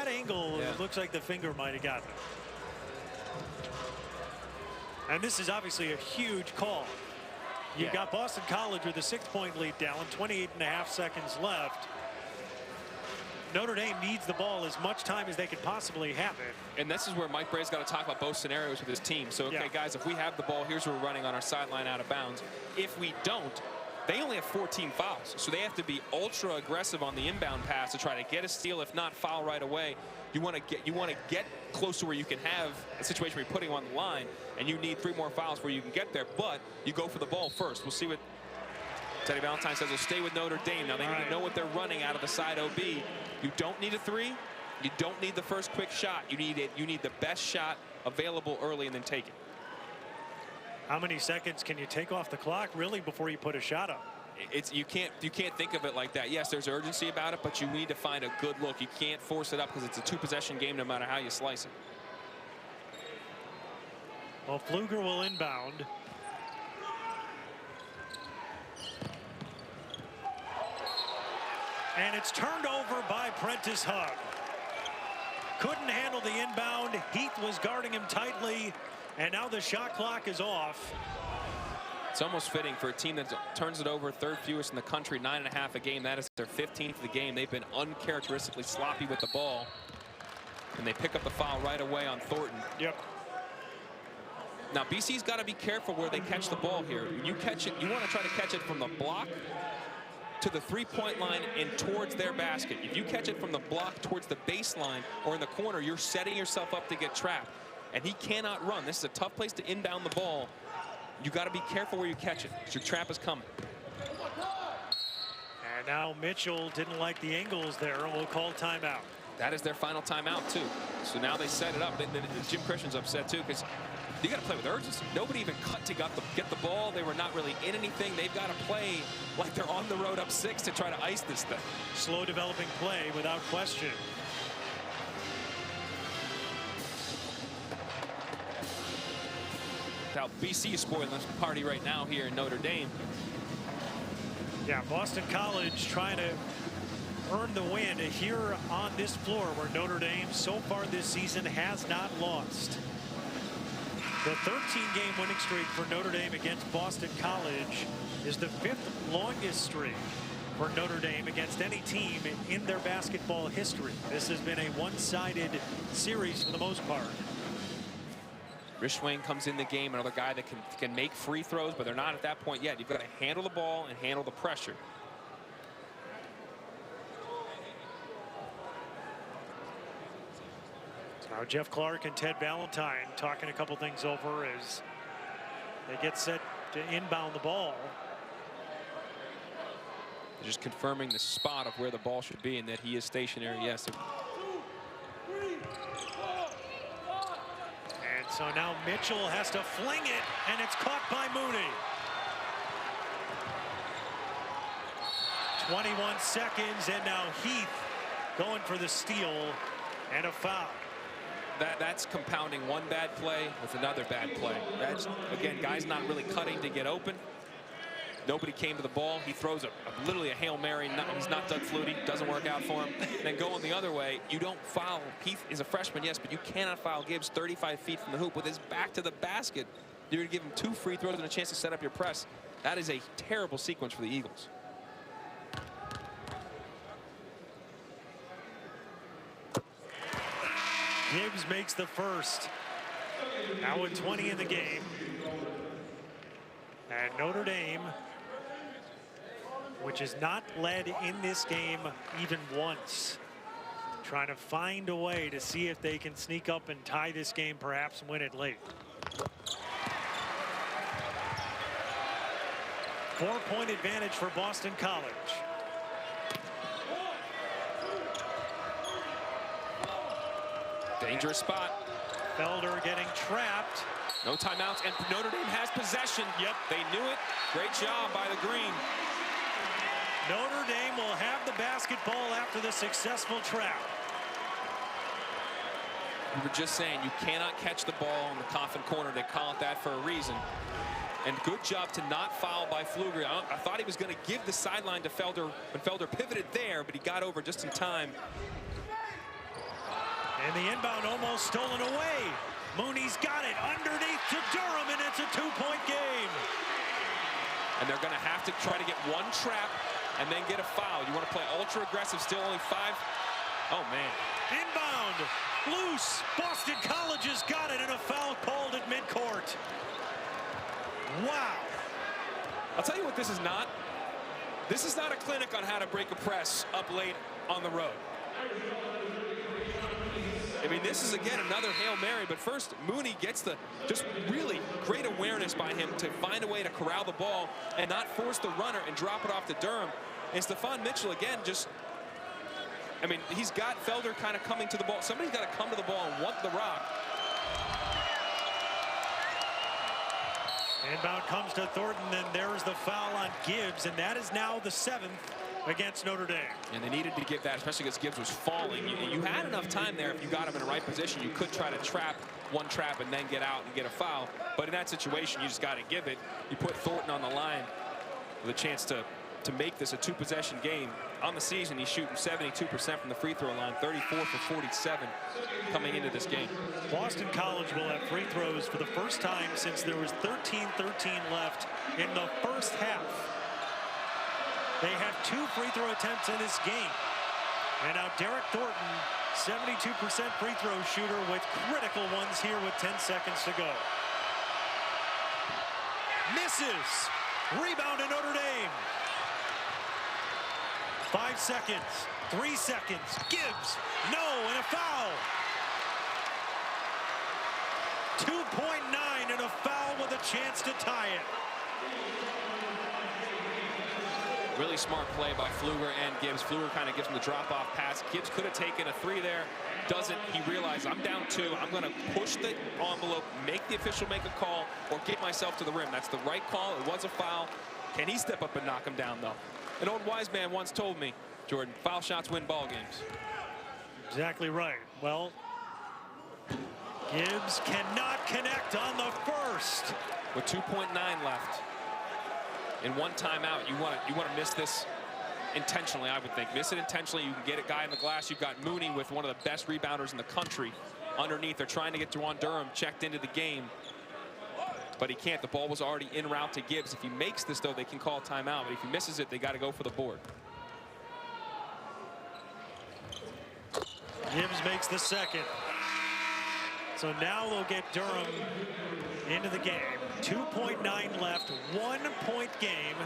angle, it looks like the finger might have gotten it. And this is obviously a huge call. You've got Boston College with a 6-point lead down, 28.5 seconds left. Notre Dame needs the ball as much time as they could possibly have it. And this is where Mike Bray's got to talk about both scenarios with his team. So, okay, guys, if we have the ball, here's where we're running on our sideline out of bounds. If we don't, they only have 14 fouls. So they have to be ultra aggressive on the inbound pass to try to get a steal, if not foul right away. You want to get close to where you can have a situation where you're putting them on the line, and you need 3 more fouls where you can get there, but you go for the ball first. We'll see what Teddy Valentine says. We'll stay with Notre Dame. Now they need to know what they're running out of the side OB. You don't need a 3. You don't need the first quick shot. You need the best shot available early and then take it. How many seconds can you take off the clock really before you put a shot up? You can't think of it like that. Yes, there's urgency about it, but you need to find a good look. You can't force it up because it's a 2-possession game no matter how you slice it. Well, Pfluger will inbound. And it's turned over by Prentice Hugg. Couldn't handle the inbound. Heath was guarding him tightly, and now the shot clock is off. It's almost fitting for a team that turns it over, 3rd fewest in the country, 9.5 a game. That is their 15th of the game. They've been uncharacteristically sloppy with the ball, and they pick up the foul right away on Thornton. Yep. Now BC's got to be careful where they catch the ball here. When you catch it, you want to try to catch it from the block to the 3-point line and towards their basket. If you catch it from the block towards the baseline or in the corner, you're setting yourself up to get trapped. And he cannot run. This is a tough place to inbound the ball. You got to be careful where you catch it, because your trap is coming. And now Mitchell didn't like the angles there and will call timeout. That is their final timeout too. So now they set it up. Jim Christian's upset too, because you got to play with urgency. Nobody even cut to get the ball. They were not really in anything. They've got to play like they're on the road up 6 to try to ice this thing. Slow developing play without question. Now BC is spoiling this party right now here in Notre Dame. Yeah, Boston College trying to earn the win here on this floor where Notre Dame so far this season has not lost. The 13-game winning streak for Notre Dame against Boston College is the 5th longest streak for Notre Dame against any team in their basketball history. This has been a one-sided series for the most part. Rishwain comes in the game, another guy that can make free throws, but they're not at that point yet. You've got to handle the ball and handle the pressure. Now Jeff Clark and Ted Valentine talking a couple things over as they get set to inbound the ball. They're just confirming the spot of where the ball should be and that he is stationary. Yes. And so now Mitchell has to fling it, and it's caught by Mooney. 21 seconds, and now Heath going for the steal and a foul. That's compounding one bad play with another bad play. That's, again, guys not really cutting to get open. Nobody came to the ball. He throws literally a Hail Mary. He's not Doug Flutie. Doesn't work out for him. Then going the other way, you don't foul. Heath is a freshman, yes, but you cannot foul Gibbs 35 feet from the hoop with his back to the basket. You're going to give him 2 free throws and a chance to set up your press. That is a terrible sequence for the Eagles. Gibbs makes the first. Now with 20 in the game. And Notre Dame, which has not led in this game even once, trying to find a way to see if they can sneak up and tie this game, perhaps, and win it late. 4-point advantage for Boston College. Dangerous spot. Felder getting trapped. No timeouts, and Notre Dame has possession. Yep, they knew it. Great job by the Green. Notre Dame will have the basketball after the successful trap. We were just saying, you cannot catch the ball in the coffin corner. They call it that for a reason. And good job to not foul by Pfluger. I thought he was going to give the sideline to Felder when Felder pivoted there, but he got over just in time. And the inbound almost stolen away. Mooney's got it underneath to Durham, and it's a 2-point game. And they're going to have to try to get one trap and then get a foul. You want to play ultra aggressive, still only 5. Oh, man. Inbound, loose. Boston College has got it, and a foul called at midcourt. Wow. I'll tell you what this is not. This is not a clinic on how to break a press up late on the road. I mean, this is, again, another Hail Mary, but first, Mooney gets the just really great awareness by him to find a way to corral the ball and not force the runner and drop it off to Durham. And Stephon Mitchell, again, just, I mean, he's got Felder kind of coming to the ball. Somebody's got to come to the ball and want the rock. Inbound comes to Thornton, and there's the foul on Gibbs, and that is now the 7th against Notre Dame. And they needed to give that, especially because Gibbs was falling. You had enough time there. If you got him in the right position, you could try to trap one trap and then get out and get a foul. But in that situation, you just got to give it. You put Thornton on the line with a chance to make this a 2-possession game. On the season, he's shooting 72% from the free throw line, 34 for 47 coming into this game. Boston College will have free throws for the first time since there was 13-13 left in the first half. They have 2 free throw attempts in this game. And now Derek Thornton, 72% free throw shooter with critical ones here with 10 seconds to go. Misses. Rebound to Notre Dame. 5 seconds. 3 seconds. Gibbs. No, and a foul. 2.9 and a foul with a chance to tie it. Really smart play by Pfluger and Gibbs. Pfluger kind of gives him the drop-off pass. Gibbs could have taken a 3 there. Doesn't. He realized, I'm down 2. I'm going to push the envelope, make the official make a call, or get myself to the rim. That's the right call. It was a foul. Can he step up and knock him down, though? An old wise man once told me, Jordan, foul shots win ball games. Exactly right. Well, Gibbs cannot connect on the first. With 2.9 left. In one timeout, you want to miss this intentionally, I would think. Miss it intentionally, you can get a guy in the glass. You've got Mooney with one of the best rebounders in the country underneath. They're trying to get Juwan Durham checked into the game, but he can't. The ball was already en route to Gibbs. If he makes this, though, they can call a timeout, but if he misses it, they got to go for the board. Gibbs makes the second. So now they'll get Durham into the game. 2.9 left, 1-point game.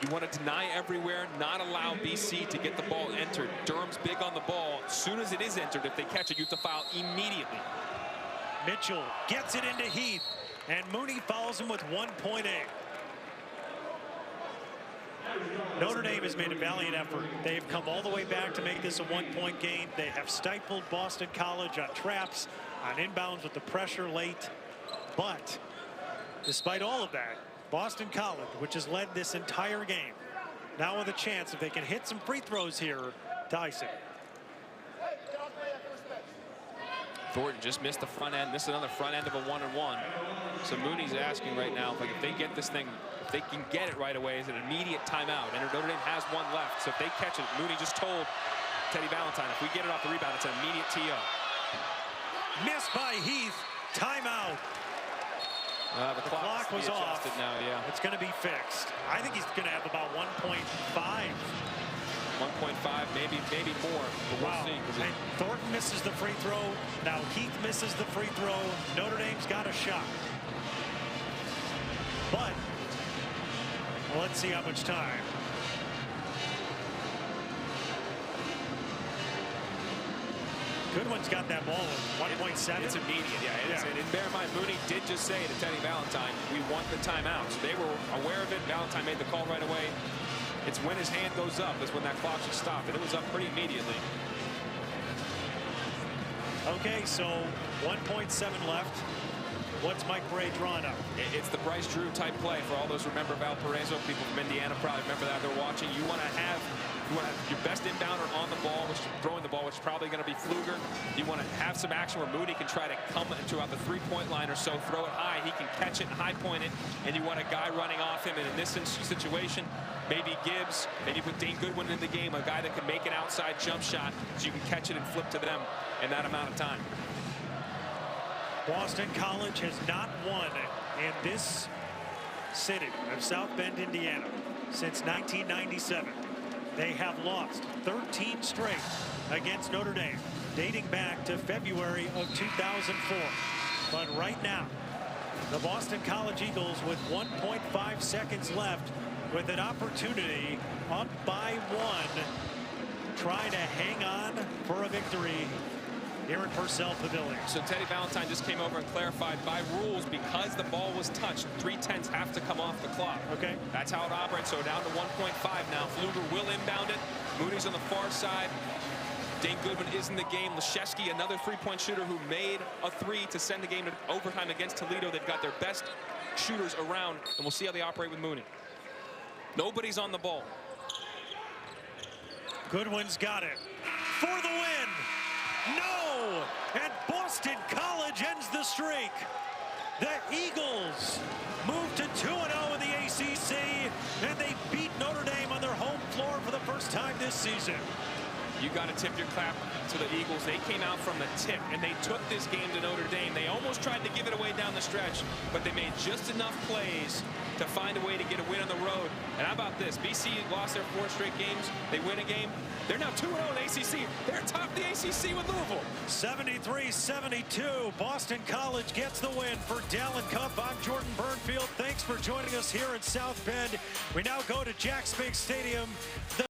You want to deny everywhere, not allow BC to get the ball entered. Durham's big on the ball. As soon as it is entered, if they catch it, you have to foul immediately. Mitchell gets it into Heath, and Mooney follows him with 1.8. Notre Dame has made a valiant effort. They've come all the way back to make this a 1-point game. They have stifled Boston College on traps, on inbounds with the pressure late. But despite all of that, Boston College, which has led this entire game, now with a chance if they can hit some free throws here to ice it. Thornton just missed the front end, missed another front end of a 1-and-1. So Mooney's asking right now, like, if they get this thing, if they can get it right away, is an immediate timeout. And Notre Dame has one left, so if they catch it, Mooney just told Teddy Valentine, if we get it off the rebound, it's an immediate TO. Missed by Heath, timeout. The clock was off. Now, yeah. It's going to be fixed. I think he's going to have about 1.5. 1.5, maybe more. But we'll see. And Thornton misses the free throw. Now Heath misses the free throw. Notre Dame's got a shot. But well, let's see how much time. Goodwin's got that ball at 1.7. It's immediate, yeah. And bear in mind, Mooney did just say to Teddy Valentine, we want the timeout. So they were aware of it. Valentine made the call right away. It's when his hand goes up is when that clock should stop. And it was up pretty immediately. Okay, so 1.7 left. What's Mike Bray drawing up? It's the Bryce Drew type play for all those who remember Valparaiso. People from Indiana probably remember that. They're watching. You want to have your best inbounder on the ball, which throwing the ball, which is probably going to be Pfluger. You want to have some action where Mooney can try to come throughout the three-point line or so, throw it high. He can catch it and high point it, and you want a guy running off him. And in this situation, maybe Gibbs, maybe put Dane Goodwin in the game, a guy that can make an outside jump shot so you can catch it and flip to them in that amount of time. Boston College has not won in this city of South Bend, Indiana since 1997. They have lost 13 straight against Notre Dame, dating back to February of 2004. But right now, the Boston College Eagles with 1.5 seconds left with an opportunity up by 1, trying to hang on for a victory here in Purcell Pavilion. So Teddy Valentine just came over and clarified by rules, because the ball was touched, 3/10 have to come off the clock. Okay. That's how it operates. So down to 1.5 now. Pfluger will inbound it. Mooney's on the far side. Dane Goodwin is in the game. Leschewski, another three-point shooter who made a three to send the game to overtime against Toledo. They've got their best shooters around, and we'll see how they operate with Mooney. Nobody's on the ball. Goodwin's got it for the win. No! And Boston College ends the streak. The Eagles move to 2-0 in the ACC, and they beat Notre Dame on their home floor for the first time this season. You got to tip your cap to the Eagles. They came out from the tip, and they took this game to Notre Dame. They almost tried to give it away down the stretch, but they made just enough plays to find a way to get a win on the road. And how about this? BC lost their 4 straight games. They win a game. They're now 2-0 in the ACC. They're atop the ACC with Louisville. 73-72. Boston College gets the win for Dallin Cup. I'm Jordan Burnfield. Thanks for joining us here in South Bend. We now go to Jack Spinks Stadium.